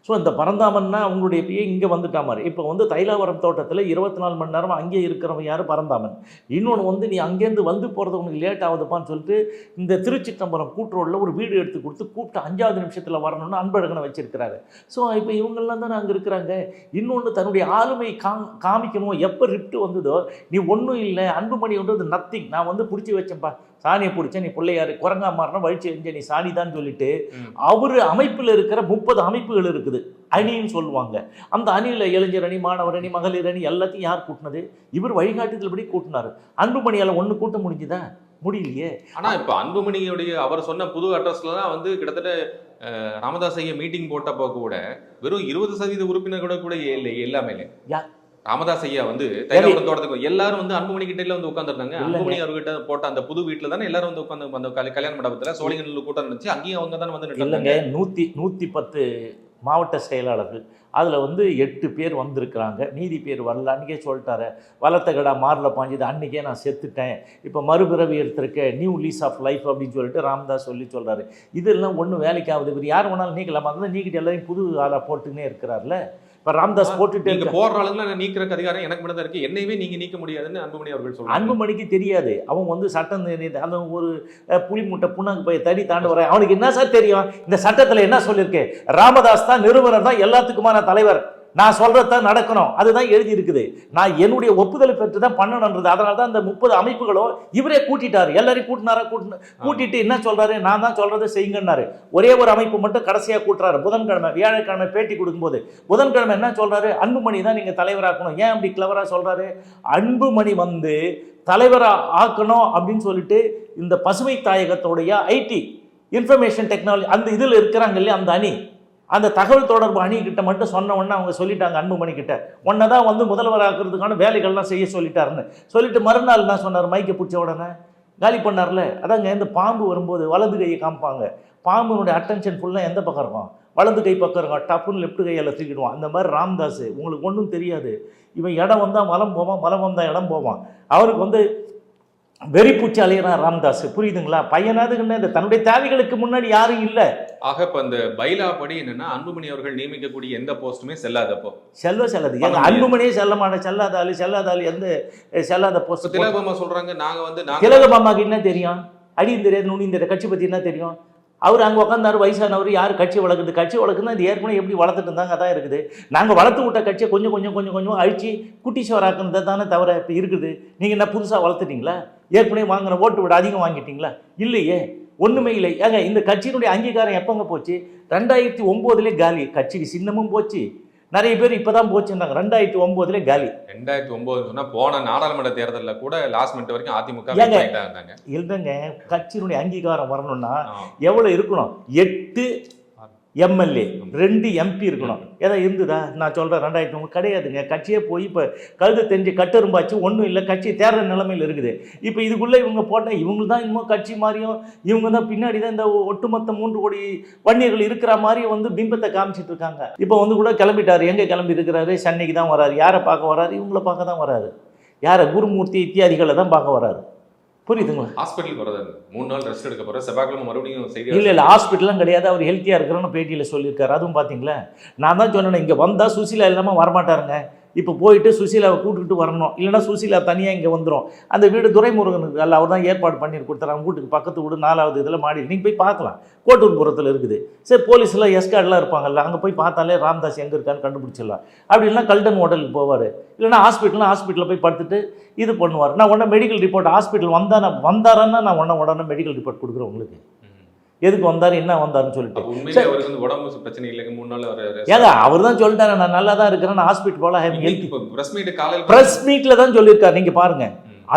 ஸோ இந்த பரந்தாமன்னா அவங்களுடைய பிஏ இங்கே வந்துட்டா மாதிரி. இப்போ வந்து தைலாவரம் தோட்டத்தில் 24 மணி நேரம் அங்கே இருக்கிறவன் யார்? பரந்தாமன். இன்னொன்று வந்து நீ அங்கேருந்து வந்து போகிறது உனக்கு லேட் ஆகுதுப்பான்னு சொல்லிட்டு இந்த திருச்சிற்றம்பலம் கூட்டுரோடில் ஒரு வீடு எடுத்து கொடுத்து கூப்பிட்டு 5வது நிமிஷத்தில் வரணும்னு அன்பழகனை வச்சிருக்கிறாரு. ஸோ இப்போ இவங்கெல்லாம் தானே அங்கே இருக்கிறாங்க. இன்னொன்று தன்னுடைய ஆளுமை காமிக்கணும். எப்போ ரிப்ட் வந்ததோ, நீ ஒன்றும் இல்லை, அன்புமணின்றது நத்திங், நான் வந்து பிடிச்சி வச்சேன்ப்பா, சாணியை பிடிச்ச நீ பிள்ளையாரு, குரங்கா மாறினா வழிச்சு எஞ்ச நீ சாணி தான் சொல்லிட்டு அவர் அமைப்பில் இருக்கிற 30 அமைப்புகள் இருக்குது, அணின்னு சொல்லுவாங்க. அந்த அணியில் இளைஞர் அணி, மாணவர் அணி, மகளிர் அணி எல்லாத்தையும் யார் கூட்டினது? இவர் வழிகாட்டுதல் படி கூட்டினார். அன்புமணியால் ஒன்று கூட்ட முடிஞ்சுதா? முடியலையே. ஆனால் இப்போ அன்புமணியுடைய அவர் சொன்ன புது அட்ரஸ்ல தான் வந்து கிட்டத்தட்ட ராமதாஸ் ஐயா மீட்டிங் போட்டப்போ கூட வெறும் 20% உறுப்பினர் கூட இல்லை. எல்லாமே ராமதாஸ் ஐயா வந்து தைலாவரம் தோட்டத்துக்கு எல்லாரும் வந்து அன்புமணி கிட்ட வந்து உட்காந்துருந்தாங்க. அன்புமணி அவர்கிட்ட போட்ட அந்த புது வீட்டில் தானே எல்லாரும் வந்து உட்காந்து அந்த கல்யாண மண்டபத்தில் சோழிங்கநல்லூர் கூட்டம் இருந்துச்சு. அங்கேயும் அவங்க தான் வந்து இல்லைங்க, 110 மாவட்ட செயலாளர்கள், அதில் வந்து 8 பேர் வந்திருக்கிறாங்க, மீதி பேர் வரல. அன்றைக்கே சொல்லிட்டாரு, வளர்த்த கடா மாரில் பாஞ்சுது, அன்றைக்கே நான் செத்துட்டேன், இப்போ மறுபிறவி எடுத்திருக்கேன், நியூ லீஸ் ஆஃப் லைஃப் அப்படின்னு சொல்லிட்டு ராமதாஸ் சொல்கிறாரு. இதெல்லாம் ஒன்றும் வேலைக்கு ஆகுது. இவர் யார் வேணாலும் நீக்கலாமா? அதெல்லாம் நீக்கிட்டு எல்லாரையும் புது ஆளாக போட்டுன்னே இருக்கிறார்ல. இப்போ ராமதாஸ் போட்டுட்டு நீங்க போடுற ஆளுங்களை நீக்கிற அதிகாரம் எனக்கு மட்டும் தான் இருக்கு, என்னையவே நீங்க நீக்க முடியாதுன்னு அன்புமணி அவர்கள் சொல்றாங்க. அன்புமணிக்கு தெரியாது. அவன் வந்து சட்டம் அந்த ஒரு புலி முட்டை புண்ணாக்கு போய் தடி தாண்டு வர அவனுக்கு என்ன சார் தெரியும்? இந்த சட்டத்தில் என்ன சொல்லியிருக்கு? ராமதாஸ் தான் நிறுவனர் தான் எல்லாத்துக்குமான தலைவர், நான் சொல்றதான் நடக்கணும், அதுதான் எழுதி இருக்குது. நான் என்னுடைய ஒப்புதலை பெற்று தான் பண்ணணுன்றது. அதனால தான் இந்த 30 அமைப்புகளும் இவரே கூட்டிட்டாரு. எல்லாரையும் கூட்டிட்டு என்ன சொல்றாரு? நான் தான் சொல்றதை செய்யுங்கன்னாரு. ஒரே ஒரு அமைப்பு மட்டும் கடைசியாக கூட்டுறாரு. புதன்கிழமை, வியாழக்கிழமை பேட்டி கொடுக்கும்போது புதன்கிழமை என்ன சொல்றாரு? அன்புமணி தான் நீங்க தலைவராக்கணும். ஏன் அப்படி கிளவரா சொல்றாரு? அன்புமணி வந்து தலைவராக ஆக்கணும் அப்படின்னு சொல்லிட்டு இந்த பசுமை தாயகத்தோடைய IT இன்ஃபர்மேஷன் டெக்னாலஜி அந்த இதில் இருக்கிறாங்க இல்லையா, அந்த அணி, அந்த தகவல் தொடர்பு அணிகிட்ட மட்டும் சொன்ன உடனே அவங்க சொல்லிட்டாங்க அன்புமணி கிட்ட, உன்னை தான் வந்து முதல்வராக்குறதுக்கான வேலைகள்லாம் செய்ய சொல்லிட்டாருன்னு சொல்லிட்டு மறுநாள் என்ன சொன்னார்? மைக்கை பிடிச்ச உடனே காலி பண்ணார்ல. அதாங்க இந்த பாம்பு வரும்போது வலது கையை காமிப்பாங்க. பாம்புனுடைய அட்டென்ஷன் ஃபுல்லாக எந்த பக்கம் இருக்கும்? வலது கை பக்கம் இருக்கும். டப்புன்னு லெஃப்ட் கையால் தூக்கிடுவான். அந்த மாதிரி ராம்தாஸ் உங்களுக்கு ஒன்றும் தெரியாது. இவன் இடம் வந்தால் மலம் போவான், மலம் வந்தால் இடம் போவான். அவருக்கு வந்து வெறி பூச்சி அலையிறான் ராம்தாஸ். புரியுதுங்களா? பையனாதுக்குன்னு இந்த தன்னுடைய தேவைகளுக்கு முன்னாடி யாரும் இல்லை. ஆக இப்ப இந்த பைலா படி என்னன்னா அன்புமணி அவர்கள் நியமிக்கக்கூடிய எந்த போஸ்ட்டுமே செல்லாதப்போ செல்லாது. ஏங்க அன்புமணியே செல்லாத ஆளு எந்த செல்லாத போஸ்ட்? திலகமா சொல்றாங்க நாங்க வந்து திலகமாமாக்கு என்ன தெரியும்? அடியும் தெரியாது, நுனியும் தெரியாது, கட்சி பற்றி என்ன தெரியும்? அவர் அங்கே உட்காந்தாரு, வயசானவர், யார் கட்சி வளர்க்குது? கட்சி வளர்க்குன்னா இது ஏற்கனவே எப்படி வளர்த்துட்டு இருந்தாங்க அதான் இருக்குது. நாங்கள் வளர்த்து விட்ட கட்சியை கொஞ்சம் அழிச்சு குட்டிச்சவராக்குனதை தானே தவிர இப்போ இருக்குது. நீங்கள் என்ன புதுசாக வளர்த்துட்டீங்களா? ஏற்கனவே வாங்கின ஓட்டு விட அதிகம் வாங்கிட்டீங்களா? இல்லையே, ஒன்றுமே இல்லை. ஏங்க இந்த கட்சியினுடைய அங்கீகாரம் எப்போங்க போச்சு? 2009 காலி. கட்சிக்கு சின்னமும் போச்சு. நிறைய பேர் இப்பதான் போச்சுன்னாங்க. 2009 காலி. 2009 சொன்னா போன நாடாளுமன்ற தேர்தலில் கூட லாஸ்ட் மினிட் வரைக்கும் அதிமுக இருந்தாங்க. இல்லைங்க, கட்சியினுடைய அங்கீகாரம் வரணும்னா எவ்வளவு இருக்கணும்? 8 எம்எல்ஏ 2 எம்பி இருக்கணும். ஏதாவது இருந்துதா? நான் சொல்கிறேன் 2009 கிடையாதுங்க. கட்சியே போய் இப்போ கழுத தெரிஞ்சு கட்டெரும்பாச்சு, ஒன்றும் இல்லை. கட்சி தேர்ற நிலைமையில் இருக்குது. இப்போ இதுக்குள்ளே இவங்க போட்டால் இவங்க தான் இன்னும் கட்சி மாதிரியும், இவங்க தான் பின்னாடி தான் இந்த ஒட்டுமொத்த 3 கோடி வன்னியர்கள் இருக்கிற மாதிரி வந்து பிம்பத்தை காமிச்சிட்டு இருக்காங்க. இப்போ வந்து கூட கிளம்பிட்டார். எங்கே கிளம்பி இருக்கிறாரு? சென்னைக்கு தான் வராரு. யாரை பார்க்க வராரு? இவங்கள பார்க்க தான் வராரு. யாரை? குருமூர்த்தி இத்தியாதிகளை தான் பார்க்க வராரு. புரியுதுங்களா? ஹாஸ்பிட்டலுக்கு வராது. 3 நாள் ரெஸ்ட் எடுக்க போகிற செவ்வாய்க்கிழமை மறுபடியும் செய்தி. இல்லை ஹாஸ்பிட்டலாம் கிடையாது. அவர் ஹெல்த்தியாக இருக்கிறன்னு பேட்டியில் சொல்லியிருக்காரு. அதுவும் பார்த்தீங்களா? நான் தான் சொன்னேன், இங்கே வந்தால் சுசீலா இல்லாமல் வரமாட்டாருங்க. இப்போ போயிட்டு சுசீலாவை கூட்டுக்கிட்டு வரணும். இல்லைனா சுசீலா தனியாக இங்கே வந்துடும். அந்த வீடு துரைமுருகனுக்கு அல்ல, அவர் தான் ஏற்பாடு பண்ணி கொடுத்துறாங்க. வீட்டுக்கு பக்கத்து வீடு 4வது இதில் மாடி. நீங்கள் போய் பார்க்கலாம், கோட்டூர்புரத்தில் இருக்குது. சரி, போலீஸ்லாம் எஸ்கார்டெலாம் இருப்பாங்கல்ல, அங்கே போய் பார்த்தாலே ராம்தாஸ் எங்கே இருக்கான்னு கண்டுபிடிச்சிடலாம். அப்படி இல்லைனா கல்டன் ஹோட்டலுக்கு போவார். இல்லைனா ஹாஸ்பிட்டலில் போய் படுத்துட்டு இது பண்ணுவார். நான் உடனே மெடிக்கல் ரிப்போர்ட் ஹாஸ்பிட்டல் வந்தாரான்னா நான் உடனே மெடிக்கல் ரிப்போர்ட் கொடுக்குறேன் உங்களுக்கு. எதுக்கு வந்தார், என்ன வந்தாருன்னு சொல்லிட்டு. உடம்பு பிரச்சனை இல்லைங்க, 3 நாள் ஏங்க அவர் தான் சொல்லிட்டாரு, நான் நல்லா தான் இருக்கிறேன், நான் ஹாஸ்பிட்டல் போல ப்ரெஸ் மீட்டில் தான் சொல்லியிருக்காரு. நீங்கள் பாருங்க,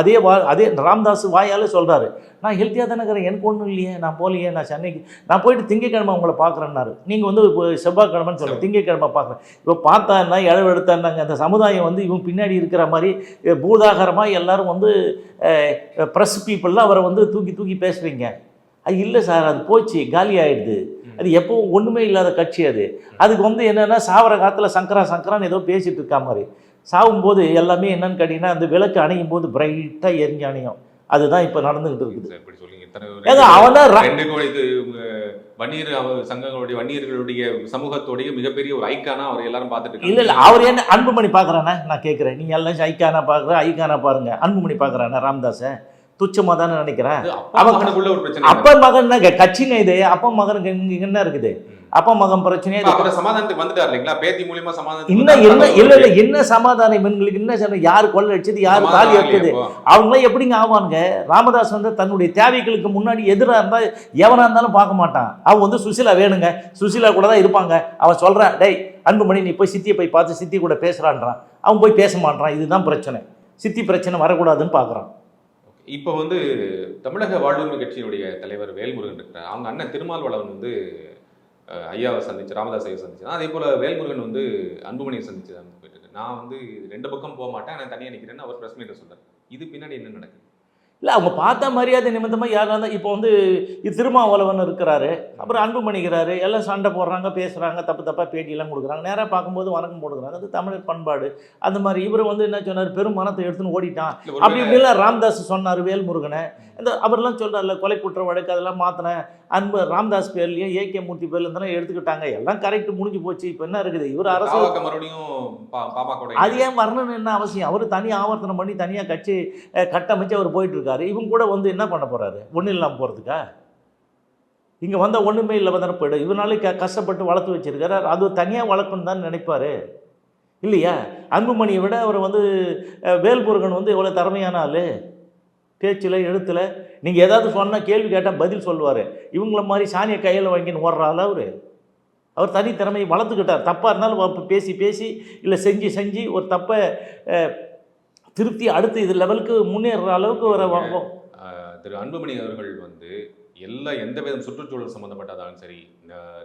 அதே ராம்தாஸ் வாயால் சொல்கிறாரு, நான் ஹெல்த்தியாக தானே இருக்கிறேன், எனக்கு ஒன்றும் இல்லையே, நான் போகலையே, நான் சென்னைக்கு நான் போயிட்டு திங்கக்கிழமை உங்களை பார்க்குறேன்னாரு. நீங்கள் வந்து இப்போ செவ்வாய்க்கிழமைன்னு சொல்கிறேன், திங்கக்கிழமை பார்க்குறேன். இப்போ பார்த்தாருன்னா இழவு எடுத்தாருனாங்க. அந்த சமுதாயம் வந்து இவங்க பின்னாடி இருக்கிற மாதிரி பூதாகரமாக எல்லாரும் வந்து ப்ரெஸ் பீப்புளெலாம் அவரை வந்து தூக்கி பேசுகிறீங்க. அது இல்லை சார், அது போச்சு, காலி ஆகிடுது. அது எப்பவும் ஒன்றுமே இல்லாத கட்சி அது. அதுக்கு வந்து என்னென்னா சாவர காலத்தில் சங்கரான்னு ஏதோ பேசிகிட்டு இருக்கா மாதிரி. சாகும்போது எல்லாமே என்னன்னு கேட்டிங்கன்னா, அந்த விளக்கு அணையும் போது பிரைட்டாக எரிஞ்சு அணையும். அதுதான் இப்போ நடந்துகிட்டு இருக்குது. ஏங்க அவன் தான் வன்னியர் சங்கங்களுடைய வன்னியர்களுடைய சமூகத்தோடைய மிகப்பெரிய ஒரு ஐக்கானா அவர் எல்லாரும் பார்த்துட்டு. இல்லை அவர் என்ன அன்புமணி பார்க்குறானே? நான் கேட்குறேன், நீ எல்லாம் ஐக்கானா பார்க்குற, ஐக்கானா பாருங்க. அன்புமணி பார்க்குறானே ராம்தாஸை துச்சமாக தானே நினைக்கிறேன். அப்பா மகன் கட்சிங்க இது. அப்பா மகனுக்கு என்ன இருக்குது? அப்பா மகன் பிரச்சனையே சமாதானத்துக்கு வந்துட்டார் இல்லைங்களா? பேத்தி மூலியமா சமாதானம். இல்ல என்ன சமாதானம் இவங்களுக்கு? என்ன யாரு கொள்ளை அடிச்சது, யாரு தாலி எடுத்தது? அவங்களாம் எப்படிங்க ஆவானுங்க? ராமதாஸ் வந்து தன்னுடைய தேவைகளுக்கு முன்னாடி எதிராக இருந்தால் எவனா இருந்தாலும் பார்க்க மாட்டான். அவன் வந்து சுசீலா வேணுங்க, சுசீலா கூட தான் இருப்பாங்க. அவன் சொல்றான், டேய் அன்புமணி நீ போய் சித்தியை போய் பார்த்து சித்தி கூட பேசுறான்றான். அவன் போய் பேச மாட்டான். இதுதான் பிரச்சனை. சித்தி பிரச்சனை வரக்கூடாதுன்னு பார்க்குறான். இப்போ வந்து தமிழக வாழ்வுரிமை கட்சியினுடைய தலைவர் வேல்முருகன் இருக்கிறார். அவங்க அண்ணன் திருமாவளவன் வந்து ஐயாவை சந்திச்சு, ராமதாஸ் ஐயா சந்திச்சு, அதே போல் வேல்முருகன் வந்து அன்புமணியை சந்திச்சு தான் போயிட்டு இருக்கு. நான் வந்து 2 பக்கம் போக மாட்டேன், நான் தனியாக நிற்கிறேன்னு அவர் ப்ரெஸ் மீட்டில் சொல்கிறார். இது பின்னாடி என்ன நடக்குது? இல்லை அவங்க பார்த்தா மரியாதை நிமித்தமாக யாராக இருந்தால் இப்போ வந்து திருமாவளவன் இருக்கிறாரு, அப்புறம் அன்புமணிக்கிறாரு, எல்லாம் சண்டை போடுறாங்க, பேசுகிறாங்க, தப்பாக பேட்டியெல்லாம் கொடுக்குறாங்க. நேராக பார்க்கும்போது வணக்கம் போடுறாங்க. அது தமிழர் பண்பாடு. அந்த மாதிரி இவர் வந்து என்ன சொன்னார், பெரும் மனத்தை எடுத்துன்னு ஓடிட்டான் அப்படி இப்படிலாம் ராம்தாஸ் சொன்னார் வேல்முருகனை. இந்த அவர்லாம் சொல்கிறார்ல, கொலை குற்ற வழக்கு அதெல்லாம் மாற்றினேன், ராம்தாஸ் பேர்லையும் ஏகே மூர்த்தி பேர்ல இருந்தாலும் எடுத்துக்கிட்டாங்க. எல்லாம் கரெக்ட், முடிஞ்சு போச்சு. இப்போ என்ன இருக்குது? இவர் அரசு அது ஏன் வரணும்னு என்ன அவசியம்? அவர் தனியாக ஆவர்த்தனம் பண்ணி தனியாக கட்சி கட்டமைச்சு அவர் போயிட்டு இருக்காரு. இவங்க கூட வந்து என்ன பண்ண போறாரு? ஒன்றும் இல்லாமல் போகிறதுக்கா? இங்கே வந்தால் ஒன்றுமே இல்லாமல் தானே போய்டும். இவனாலே கஷ்டப்பட்டு வளர்த்து வச்சிருக்காரு. அது தனியாக வளர்க்கணும் தான் நினைப்பாரு இல்லையா? அன்புமணியை விட அவர் வந்து வேல்முருகன் வந்து எவ்வளோ திறமையான ஆள். பேச்சில் எழுத்தில் நீங்கள் ஏதாவது சொன்னால் கேள்வி கேட்டால் பதில் சொல்லுவார். இவங்கள மாதிரி சாணியை கையில் வாங்கின்னு ஓடுறாள் அவர் தனி திறமையை வளர்த்துக்கிட்டார். தப்பாக இருந்தாலும் பேசி இல்லை செஞ்சு ஒரு தப்பை திருப்தி அடுத்து இது லெவலுக்கு முன்னேற அளவுக்கு வர வாங்கும். திரு அன்புமணி அவர்கள் வந்து எந்த விதம் சுற்றுச்சூழல் சம்மந்தப்பட்டதாலும் சரி,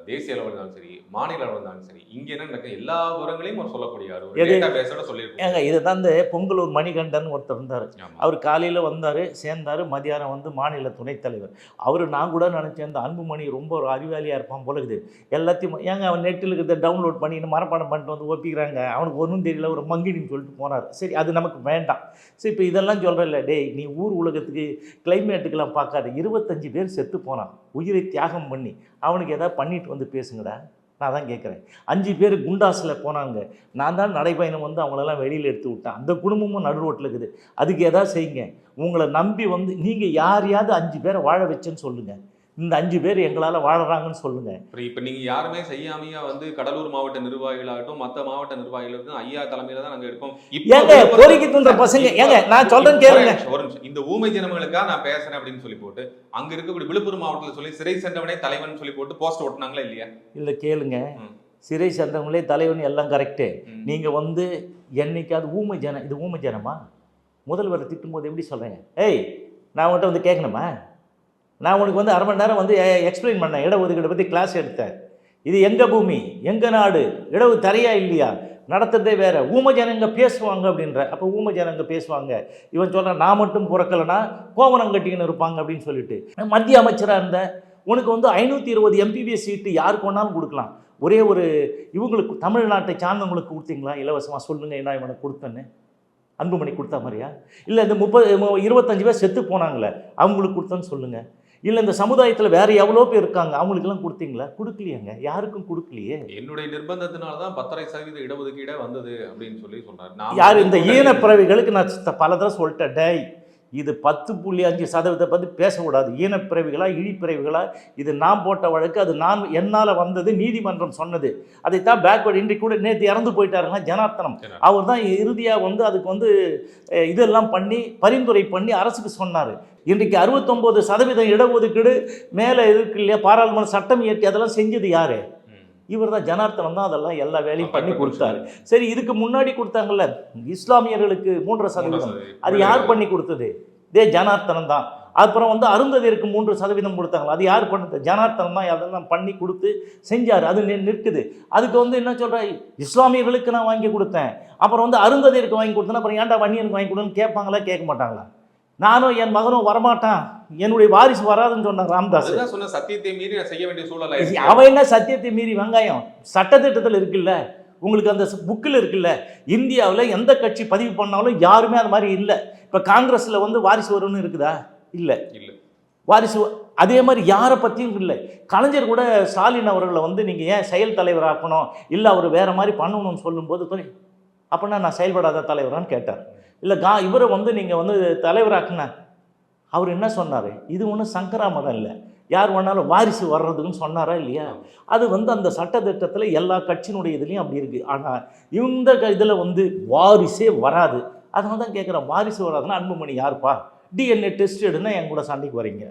தேசிய அளவில் இருந்தாலும் சரி, மாநில அளவில் இருந்தாலும் சரி, இங்கே என்ன நடக்குது எல்லா விவரங்களையும் அவர் சொல்லக்கூடியாரு, டேட்டா பேஸோட சொல்லியிருக்காங்க. ஏங்க இதுதான் இந்த பொங்கலூர் மணிகண்டன் ஒருத்தர் இருந்தார். ஆமா. அவர் காலையில் வந்தார், சேர்ந்தார், மதியானம் வந்து மாநில துணைத் தலைவர். அவர் நான் கூட நினச்சேன் இந்த அன்புமணி ரொம்ப ஒரு அறிவாளியாக இருப்பான் போல இருக்குது. எல்லாத்தையும் ஏங்க அவன் நெட்டில் இருக்கிறத டவுன்லோட் பண்ணி மனப்பாடம் பண்ணிட்டு வந்து ஒப்பிக்கிறாங்க, அவனுக்கு ஒன்றும் தெரியல, ஒரு மங்கிடின்னு சொல்லிட்டு போனார். சரி, அது நமக்கு வேண்டாம். சரி, இப்போ இதெல்லாம் சொல்கிறேன்ல, டேய் நீ ஊர் உலகத்துக்கு கிளைமேட்டுக்கெல்லாம் பார்க்காத. 25 பேர் செத்து போனான் உயிரை தியாகம் பண்ணி. அவனுக்கு எதாவது பண்ணிட்டு வந்து பேசுங்கடா. நான் தான் கேட்குறேன். 5 பேர் குண்டாஸில் போனாங்க. நான் தான் நடைபயணம் வந்து அவங்களெல்லாம் வெளியில் எடுத்து விட்டேன். அந்த குடும்பமும் நடு ரோட்டில் இருக்குது. அதுக்கு எதாவது செய்யுங்க. உங்களை நம்பி வந்து நீங்கள் யாரையாவது 5 பேரை வாழ வச்சேன்னு சொல்லுங்கள். இந்த 5 பேர் எங்களால் வாழறாங்கன்னு சொல்லுங்கள். இப்போ நீங்கள் யாருமே செய்யாமையா வந்து கடலூர் மாவட்ட நிர்வாகிகளாகட்டும் மற்ற மாவட்ட நிர்வாகிகளுக்கும் ஐயா தலைமையில தான் நாங்கள் இருக்கோம். ஏங்க பொறுக்கி தூண்டுற பசங்க, ஏங்க நான் சொல்கிறேன் கேளுங்க. ஒரு நிமிஷம், இந்த ஊமை ஜனங்களுக்காக நான் பேசுறேன் அப்படின்னு சொல்லி போட்டு அங்க இருக்கக்கூடிய விழுப்புரம் மாவட்டத்தில் சொல்லி சிறை சென்றவனே தலைவன் சொல்லி போட்டு போஸ்ட் ஓட்டினாங்களா இல்லையா? இல்லை கேளுங்க, சிறை சென்றவங்களே தலைவன் எல்லாம் கரெக்டு. நீங்கள் வந்து என்னைக்காவது ஊமை ஜனம், இது ஊமை ஜனமா? முதல்வர் திட்டும்போது எப்படி சொல்கிறேங்க? ஏய் நான் உன்கிட்ட வந்து கேட்கணுமா? நான் உனக்கு வந்து 1/2 மணி நேரம் வந்து எக்ஸ்பிளைன் பண்ணேன், இடஒதுக்கீடு பற்றி கிளாஸ் எடுத்தேன். இது எங்கள் பூமி, எங்கள் நாடு, இடவு தரையா இல்லையா, நடத்துறதே வேறு. ஊமை ஜனங்க பேசுவாங்க அப்படின்ற. அப்போ ஊமை ஜனங்க பேசுவாங்க. இவன் சொல்கிறான் நான் மட்டும் பிறக்கலைன்னா கோவணம் கட்டிக்கின்னு இருப்பாங்க அப்படின்னு சொல்லிட்டு. மத்திய அமைச்சராக இருந்த உனக்கு வந்து 520 MPBS சீட்டு யாருக்கு வேணாலும் கொடுக்கலாம். ஒரே ஒரு இவங்களுக்கு தமிழ்நாட்டை சார்ந்தவங்களுக்கு கொடுத்தீங்களா இலவசமாக? சொல்லுங்கள், என்ன இவனுக்கு கொடுத்தேன்னு. அன்புமணி கொடுத்தா மாதிரியா? இல்லை இந்த 25 பேர் செத்து போனாங்களே அவங்களுக்கு கொடுத்தேன்னு சொல்லுங்கள். இல்லை இந்த சமுதாயத்தில் வேறு எவ்வளோ பேர் இருக்காங்க அவங்களுக்கெல்லாம் கொடுத்தீங்களா? கொடுக்கலையாங்க, யாருக்கும் கொடுக்கலையே. என்னுடைய நிர்பந்தத்தினால தான் 10.5% இடஒதுக்கீடே வந்தது அப்படின்னு சொல்லி சொன்னார். யார்? இந்த ஈனப்பிறவிகளுக்கு நான் பல தடவை சொல்லிட்டேன், டேய் இது 10.5% பற்றி பேசக்கூடாது. ஈனப்பிறவிகளா இழிப்பிறவிகளா? இது நான் போட்ட வழக்கு, அது என்னால் வந்தது, நீதிமன்றம் சொன்னது. அதைத்தான் பேக்வர்டு. இன்றைக்கு கூட நேற்று இறந்து போயிட்டாருங்க ஜனார்த்தனம். அவர் தான் இறுதியாக வந்து அதுக்கு வந்து இதெல்லாம் பண்ணி பரிந்துரை பண்ணி அரசுக்கு சொன்னார். இன்றைக்கு 69% இடஒதுக்கீடு மேலே இருக்கு இல்லையா, பாராளுமன்ற சட்டம் இயற்றி அதெல்லாம் செஞ்சது யார்? இவர் தான், ஜனார்த்தனம் தான் அதெல்லாம் எல்லா வேலையும் பண்ணி கொடுத்தாரு. சரி, இதுக்கு முன்னாடி கொடுத்தாங்கல்ல இஸ்லாமியர்களுக்கு 3%, அது யார் பண்ணி கொடுத்தது? ஜனார்த்தனம் தான். அப்புறம் வந்து அருந்ததியருக்கு 3% கொடுத்தாங்களா, அது யார் பண்ணது? ஜனார்த்தனம் தான் அதெல்லாம் பண்ணி கொடுத்து செஞ்சார். அது நிற்குது. அதுக்கு வந்து என்ன சொல்கிற, இஸ்லாமியர்களுக்கு நான் வாங்கி கொடுத்தேன், அப்புறம் வந்து அருந்ததியருக்கு வாங்கி கொடுத்தேன், அப்புறம் ஏன்டா வன்னியனுக்கு வாங்கி கொடுன்னு கேட்பாங்களா? கேட்க மாட்டாங்களா? நானும் என் மகனும் வரமாட்டான், என்னுடைய வாரிசு வராதுன்னு சொன்னார் ராமதாஸ். சொன்ன சத்தியத்தை மீறி செய்ய வேண்டிய சூழல். அவன் என்ன சத்தியத்தை மீறி? வெங்காயம் சட்டத்திட்டத்தில் இருக்குல்ல, உங்களுக்கு அந்த புக்கில் இருக்குல்ல. இந்தியாவில் எந்த கட்சி பதிவு பண்ணாலும் யாருமே அது மாதிரி இல்லை. இப்போ காங்கிரஸில் வந்து வாரிசு வரும்னு இருக்குதா? இல்லை இல்லை. வாரிசு அதே மாதிரி யாரை பற்றியும் இல்லை. கலைஞர் கூட ஸ்டாலின் அவர்களை வந்து நீங்கள் ஏன் செயல் தலைவராக்கணும், இல்லை அவர் வேறு மாதிரி பண்ணணும்னு சொல்லும்போது அப்படின்னா நான் செயல்படாத தலைவரான்னு கேட்டார். இல்லை இவரை வந்து நீங்கள் வந்து தலைவராக்குன அவர் என்ன சொன்னார்? இது ஒன்றும் சங்கரா மதம் இல்லை, யார் வேணாலும் வாரிசு வர்றதுக்குன்னு சொன்னாரா இல்லையா? அது வந்து அந்த சட்டத்திட்டத்தில் எல்லா கட்சியினுடைய இதுலேயும் அப்படி இருக்குது. ஆனால் இந்த இதில் வந்து வாரிசே வராது. அதனால தான் கேட்குறேன், வாரிசு வராதுன்னா அன்புமணி யாருப்பா? DNA டெஸ்ட் எடுன்னா என் கூட சண்டைக்கு வரீங்க.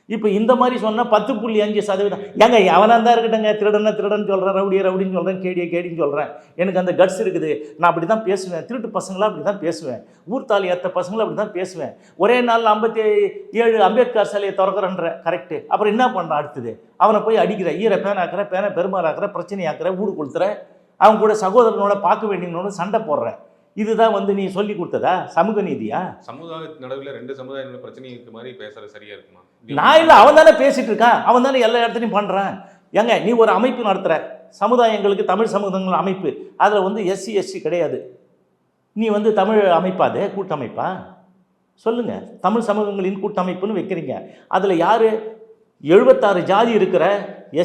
இப்போ இந்த மாதிரி சொன்னால் 10.5% ஏங்க எவனாக தான் இருக்கட்டுங்க, திருடன் சொல்கிறேன், ரவுடின்னு சொல்கிறேன், கேடின்னு சொல்கிறேன். எனக்கு அந்த கட்ஸ் இருக்குது, நான் அப்படி தான் பேசுவேன். திருட்டு பசங்களாம் அப்படி தான் பேசுவேன், ஊர்த்தாலி ஏற்ற பசங்களும் அப்படி தான் பேசுவேன். ஒரே நாள் 57 அம்பேத்கர் சிலையை திறக்கிறன்ற கரெக்டு. அப்புறம் என்ன பண்ணுறான்? அடுத்தது அவனை போய் அடிக்கிற, பேனாக்கிற, பெருமாளாக்கிற, பிரச்சனையாக்குற, ஊடு கொடுத்துற, அவன் கூட சகோதரனோட பார்க்க வேண்டியவனோட சண்டை போடுற. இதுதான் வந்து நீ சொல்லி கொடுத்ததா சமூக நீதியா? சமுதாய நடுவில் 2 சமுதாய பிரச்சனை இருக்க மாதிரி பேசுறது சரியா இருக்குமா? நான் இல்லை, அவன் தானே பேசிட்டு இருக்கான், அவன் தானே எல்லா இடத்துலையும் பண்ணுறான். ஏங்க நீ ஒரு அமைப்பு நடத்துகிற, சமுதாயங்களுக்கு தமிழ் சமூகங்கள் அமைப்பு, அதில் வந்து SC கிடையாது. நீ வந்து தமிழ் அமைப்பாது கூட்டமைப்பா? சொல்லுங்கள். தமிழ் சமூகங்களின் கூட்டமைப்புன்னு வைக்கிறீங்க, அதில் யார்? 76 ஜாதி இருக்கிற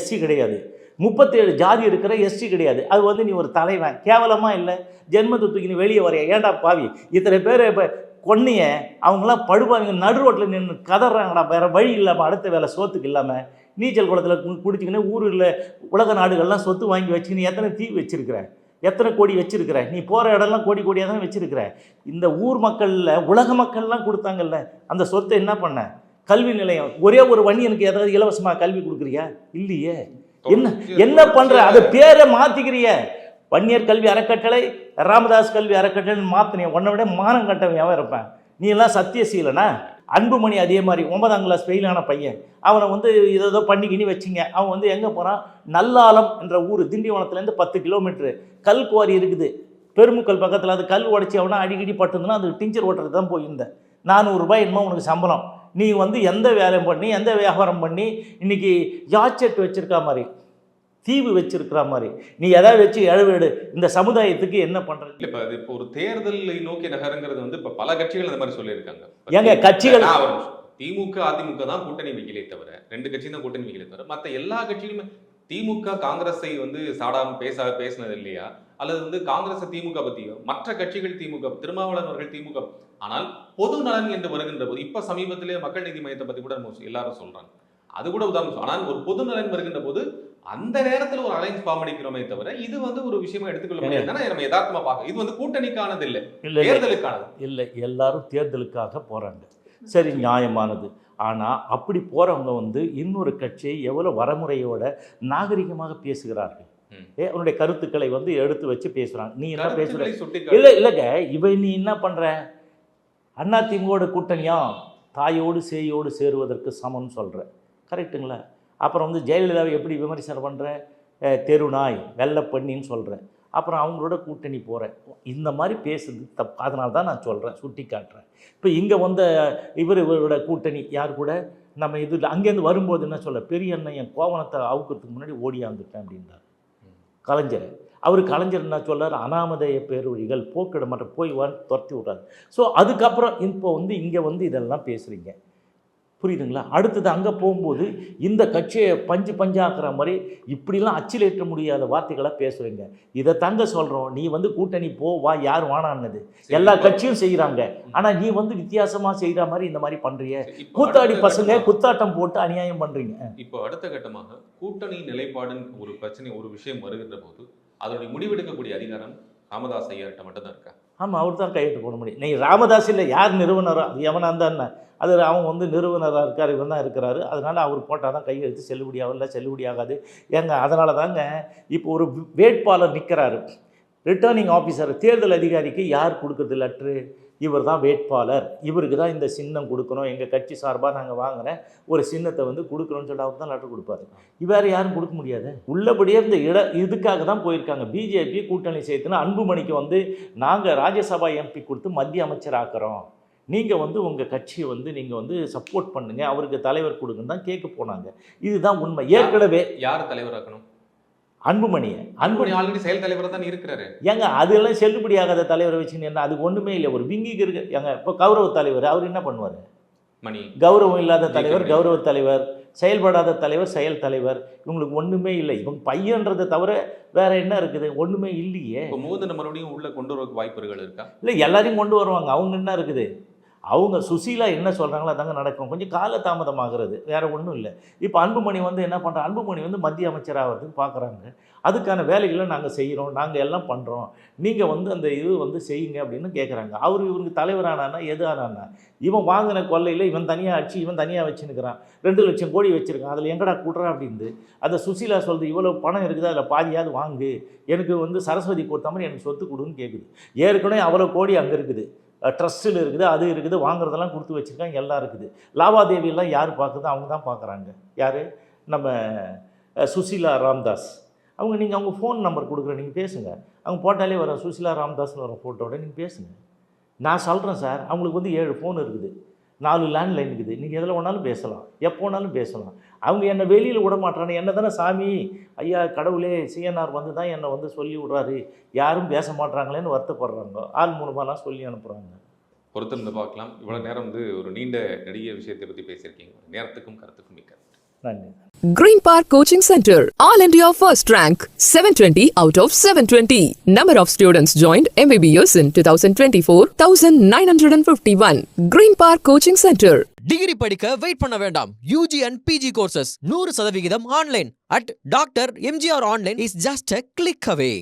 SC கிடையாது, 37 ஜாதி இருக்கிற SC கிடையாது. அது வந்து நீ ஒரு தலைவன், கேவலமாக இல்லை? ஜென்மத்தை தூக்கி நீ வெளியே வரைய. ஏன்டா பாவி இத்தனை பேர் இப்போ கொன்னிய, அவங்களாம் படுபாவிங்க நடு ரோட்டில் நின்று கதறாங்கடா, வேறு வழி இல்லாமல், அடுத்த வேலை சோத்துக்கு இல்லாமல், நீச்சல் குளத்தில் குடிச்சிக்கின்னு ஊரில் உலக நாடுகள்லாம் சொத்து வாங்கி வச்சுக்கின்னு எத்தனை தீ வச்சுருக்கிற, எத்தனை கோடி வச்சுருக்கிற, நீ போகிற இடம்லாம் கோடியாக தானே வச்சுருக்கிற. இந்த ஊர் மக்களில் உலக மக்கள்லாம் கொடுத்தாங்கல்ல, அந்த சொத்தை என்ன பண்ண? கல்வி நிலையம், ஒரே ஒரு வன்னியனுக்கு ஏதாவது இலவசமாக கல்வி கொடுக்குறியா? இல்லையே. என்ன பண்ணுற? அது பேரை மாற்றிக்கிறிய. வன்னியர் கல்வி அறக்கட்டளை, ராமதாஸ் கல்வி அறக்கட்டளைன்னு மாற்றினேன். உன்னை விட மானம் கட்டவன் எவன் இருப்பேன்? நீ எல்லாம் சத்தியசீலனா? அன்புமணி அதே மாதிரி 9ஆம் கிளாஸ் ஃபெயிலான பையன், அவனை வந்து ஏதோ பண்ணிக்கினி வச்சிங்க. அவன் வந்து எங்கே போகிறான், நல்லாலம் என்ற ஊர், திண்டிவனத்துலேருந்து 10 கிலோமீட்ரு கல் குவாரி இருக்குது பெருமுக்கல் பக்கத்தில். அது கல் உடச்சி அவனா அடிக்கடி பட்டுருந்துன்னா அது டிஞ்சர் ஓட்டுறது தான் போயிருந்தேன். 400 ரூபாய் என்னமோ உனக்கு சம்பளம். நீ வந்து எந்த வேலையும் பண்ணி எந்த வியாபாரம் பண்ணி இன்றைக்கி யாச்செட் வச்சுருக்கா மாதிரி, தீவு வச்சிருக்கிற மாதிரி நீ எதாவது வச்சு எழுவேடு இந்த சமுதாயத்துக்கு என்ன பண்ணுறது? இல்லை, இப்போ அது இப்போ ஒரு தேர்தலை நோக்கி நகருங்கிறது வந்து இப்போ பல கட்சிகள் அந்த மாதிரி சொல்லியிருக்காங்க. ஏங்க கட்சிகள் திமுக அதிமுக தான் கூட்டணி வைக்கலே தவிர, 2 கட்சி தான் கூட்டணி வைக்கலே தவிர மற்ற எல்லா கட்சிகளுமே திமுக காங்கிரஸை வந்து சாடாம பேசினது இல்லையா? அல்லது வந்து காங்கிரஸ் திமுக பத்தியோ, மற்ற கட்சிகள் திமுக, திருமாவளவன் அவர்கள் திமுக. ஆனால் பொது நலன் என்று வருகின்ற போது, இப்ப சமீபத்திலே மக்கள் நீதி மையத்தை பத்தி கூட எல்லாரும் சொல்றாங்க, அது கூட உதாரணம். ஆனால் ஒரு பொது நலன் வருகின்ற போது அந்த நேரத்தில் ஒரு அலைன்ஸ் ஃபார்ம் அடிக்கிறோமே தவிர இது வந்து ஒரு விஷயமா எடுத்துக்கொள்ள முடியாது. நம்ம யதார்த்தமா பார்க்க, இது வந்து கூட்டணிக்கானது இல்லை, தேர்தலுக்கானது இல்லை. எல்லாரும் தேர்தலுக்காக போறாங்க, சரி, நியாயமானது. ஆனால் அப்படி போகிறவங்க வந்து இன்னொரு கட்சியை எவ்வளோ வரமுறையோட நாகரிகமாக பேசுகிறார்கள். அவனுடைய கருத்துக்களை வந்து எடுத்து வச்சு பேசுகிறாங்க. நீ என்ன பேசுகிற? இல்லைங்க, நீ என்ன பண்ணுற? அதிமுக கூட்டணியா தாயோடு சேயோடு சேருவதற்கு சமம்னு சொல்கிற, கரெக்டுங்களா? அப்புறம் வந்து ஜெயலலிதாவை எப்படி விமர்சனம் பண்ணுற? தெருநாய் வெள்ளப்பண்ணின்னு சொல்கிற. அப்புறம் அவங்களோட கூட்டணி போகிறேன். இந்த மாதிரி பேசுறது தப்பு. அதனால தான் நான் சொல்கிறேன், சுட்டி காட்டுறேன். இப்போ இங்கே வந்த இவரோட கூட்டணி யார் கூட நம்ம இது அங்கேருந்து வரும்போது என்ன சொல்ல, பெரிய அண்ணன் என் கோவணத்தை அவுக்கிறதுக்கு முன்னாடி ஓடியாந்துட்டேன் அப்படின்றார் கலைஞர். அவர் கலைஞர் என்ன சொல்கிறார், அனாமதேய பேரொழிகள் போக்கிட மாட்டேன் போய் துரத்தி விட்றாரு. ஸோ அதுக்கப்புறம் இப்போ வந்து இங்கே வந்து இதெல்லாம் பேசுகிறீங்க, புரியுதுங்களா? அடுத்தது அங்கே போகும்போது இந்த கட்சியை பஞ்சாக்குற மாதிரி இப்படிலாம் அச்சிலேற்ற முடியாத வார்த்தைகளை பேசுகிறீங்க. இதை தாங்க சொல்கிறோம். நீ வந்து கூட்டணி வா, யார் வானான்னது எல்லா கட்சியும் செய்கிறாங்க. ஆனால் நீ வந்து வித்தியாசமாக செய்கிற மாதிரி இந்த மாதிரி பண்ணுறிய, கூத்தாடி பசங்க குத்தாட்டம் போட்டு அநியாயம் பண்ணுறீங்க. இப்போ அடுத்த கட்டமாக கூட்டணி நிலைப்பாடுன்னு ஒரு பிரச்சனை, ஒரு விஷயம் வருகின்ற போது அதனுடைய முடிவெடுக்கக்கூடிய அதிகாரம் ராமதாஸ் ஐயார்கிட்ட மட்டும்தான் இருக்கா? ஆமாம், அவர் தான் கையெழுத்து போட முடியும். நீ ராமதாஸ் இல்லை, யார் நிறுவனரோ அது எவனாக இருந்தா என்ன, அது அவன் வந்து நிறுவனராக இருக்கார், இவன் தான் இருக்கிறாரு. அதனால் அவர் போட்டால் தான் கையெழுத்து செல்லுபடியாகும், இல்லை செல்லுபடியாகாது. ஏங்க அதனால தாங்க இப்போ ஒரு வேட்பாளர் நிற்கிறாரு, ரிட்டர்னிங் ஆஃபீஸர், தேர்தல் அதிகாரிக்கு யார் கொடுக்குறது லெட்ரு? இவர் தான் வேட்பாளர், இவருக்கு தான் இந்த சின்னம் கொடுக்கணும், எங்கள் கட்சி சார்பாக நாங்கள் வாங்கின ஒரு சின்னத்தை வந்து கொடுக்குறோன்னு சொல்லிட்டு அவர் தான் லெட்டர் கொடுப்பாரு. வேறு யாரும் கொடுக்க முடியாது. உள்ளபடியே இந்த இதுக்காக தான் போயிருக்காங்க. பிஜேபி கூட்டணி சேர்த்துனா அன்புமணிக்கு வந்து நாங்கள் ராஜ்யசபா எம்பி கொடுத்து மத்திய அமைச்சர் ஆக்குறோம், நீங்கள் வந்து உங்கள் கட்சியை வந்து நீங்கள் வந்து சப்போர்ட் பண்ணுங்கள், அவருக்கு தலைவர் கொடுங்கன்னு தான் கேட்க போனாங்க. இதுதான் உண்மை. ஏற்கனவே யார் தலைவராக்கணும்? அன்புமணியை. அன்புமணி ஆல்ரெடி செயல் தலைவராக தான் இருக்கிறாரு. ஏங்க அதெல்லாம் செல்லுபடியாகாத தலைவரை வச்சுன்னு என்ன, அதுக்கு ஒன்றுமே இல்லை. ஒரு விங்கிக்கு இருக்கு. ஏங்க இப்போ கௌரவ தலைவர் அவர் என்ன பண்ணுவார்? மணி. கௌரவம் இல்லாத தலைவர் கௌரவ தலைவர், செயல்படாத தலைவர் செயல் தலைவர், இவங்களுக்கு ஒன்றுமே இல்லை. இவங்க பையன்றதை தவிர வேற என்ன இருக்குது? ஒன்றுமே இல்லையே. இப்போ மூதன மறுபடியும் உள்ளே கொண்டு வரக்கு வாய்ப்புகள் இருக்கா? இல்லை, எல்லாரையும் கொண்டு வருவாங்க. அவங்க என்ன இருக்குது, அவங்க சுசீலா என்ன சொல்கிறாங்களோ அதாங்க நடக்கும். கொஞ்சம் கால தாமதமாகிறது, வேறு ஒன்றும் இல்லை. இப்போ அன்புமணி வந்து என்ன பண்ணுறோம், அன்புமணி வந்து மத்திய அமைச்சராகிறதுக்கு பார்க்குறாங்க. அதுக்கான வேலைகளை நாங்கள் செய்கிறோம், நாங்கள் எல்லாம் பண்ணுறோம், நீங்கள் வந்து அந்த இது வந்து செய்யுங்க அப்படின்னு கேட்குறாங்க. இவருக்கு தலைவரானா எது ஆனான்னா, இவன் வாங்கின கொள்ளையில் இவன் தனியாக அடிச்சு இவன் தனியாக வச்சுன்னுக்கிறான், 2 லட்சம் கோடி வச்சுருக்கான், அதில் எங்கடா கூட்டுறான் அப்படின்னு. அந்த சுசீலா சொல்கிறது, இவ்வளோ பணம் இருக்குது, அதில் பாதியாவது வாங்கு, எனக்கு வந்து சரஸ்வதி கொடுத்த மாதிரி எனக்கு சொத்து கொடுன்னு கேட்குது. ஏற்கனவே அவ்வளோ கோடி அங்கே இருக்குது, ட்ரஸ்ட்டில் இருக்குது, அது இருக்குது, வாங்குறதெல்லாம் கொடுத்து வச்சுருக்காங்க, எல்லாம் இருக்குது. லாவாதேவியெல்லாம் யார் பார்க்குதோ அவங்க தான் பார்க்குறாங்க. யார்? நம்ம சுசீலா ராம்தாஸ். நீங்கள் அவங்க ஃபோன் நம்பர் கொடுக்குறேன், நீங்கள் பேசுங்க. அவங்க போட்டாலே வர சுசீலா ராம்தாஸ்னு வர ஃபோட்டோட நீங்கள் பேசுங்க. நான் சொல்கிறேன் சார், அவங்களுக்கு வந்து 7 ஃபோன் இருக்குது, 4 லேண்ட்லைன் இருக்குது, நீங்கள் எதில் வேணாலும் பேசலாம், எப்போ வேணாலும் பேசலாம். அவங்க என்னை வெளியில் விட மாட்டாங்க. என்ன தானே சாமி ஐயா கடவுளே சிஎன்ஆர் வந்து தான் என்னை வந்து சொல்லி விட்றாரு, யாரும் பேச மாட்டாங்களேன்னு வருத்தப்படுறாங்க. ஆள் மூலமாலாம் சொல்லி அனுப்புகிறாங்க. பொறுத்திருந்து பார்க்கலாம். இவ்வளோ நேரம் வந்து ஒரு நீண்ட நெடிய விஷயத்தை பற்றி பேசியிருக்கீங்க. நேரத்துக்கும் கருத்துக்கும் மிக்க நன்றி. Green Park Coaching Center, All India First Rank, 720 out of 720. Number of students joined MBBS in 2024, 1951. Green Park Coaching Center. Degree படிக்க வெயிட் பண்ண வேண்டாம். UG and PG courses 100% online at Dr. MGR Online is just a click away.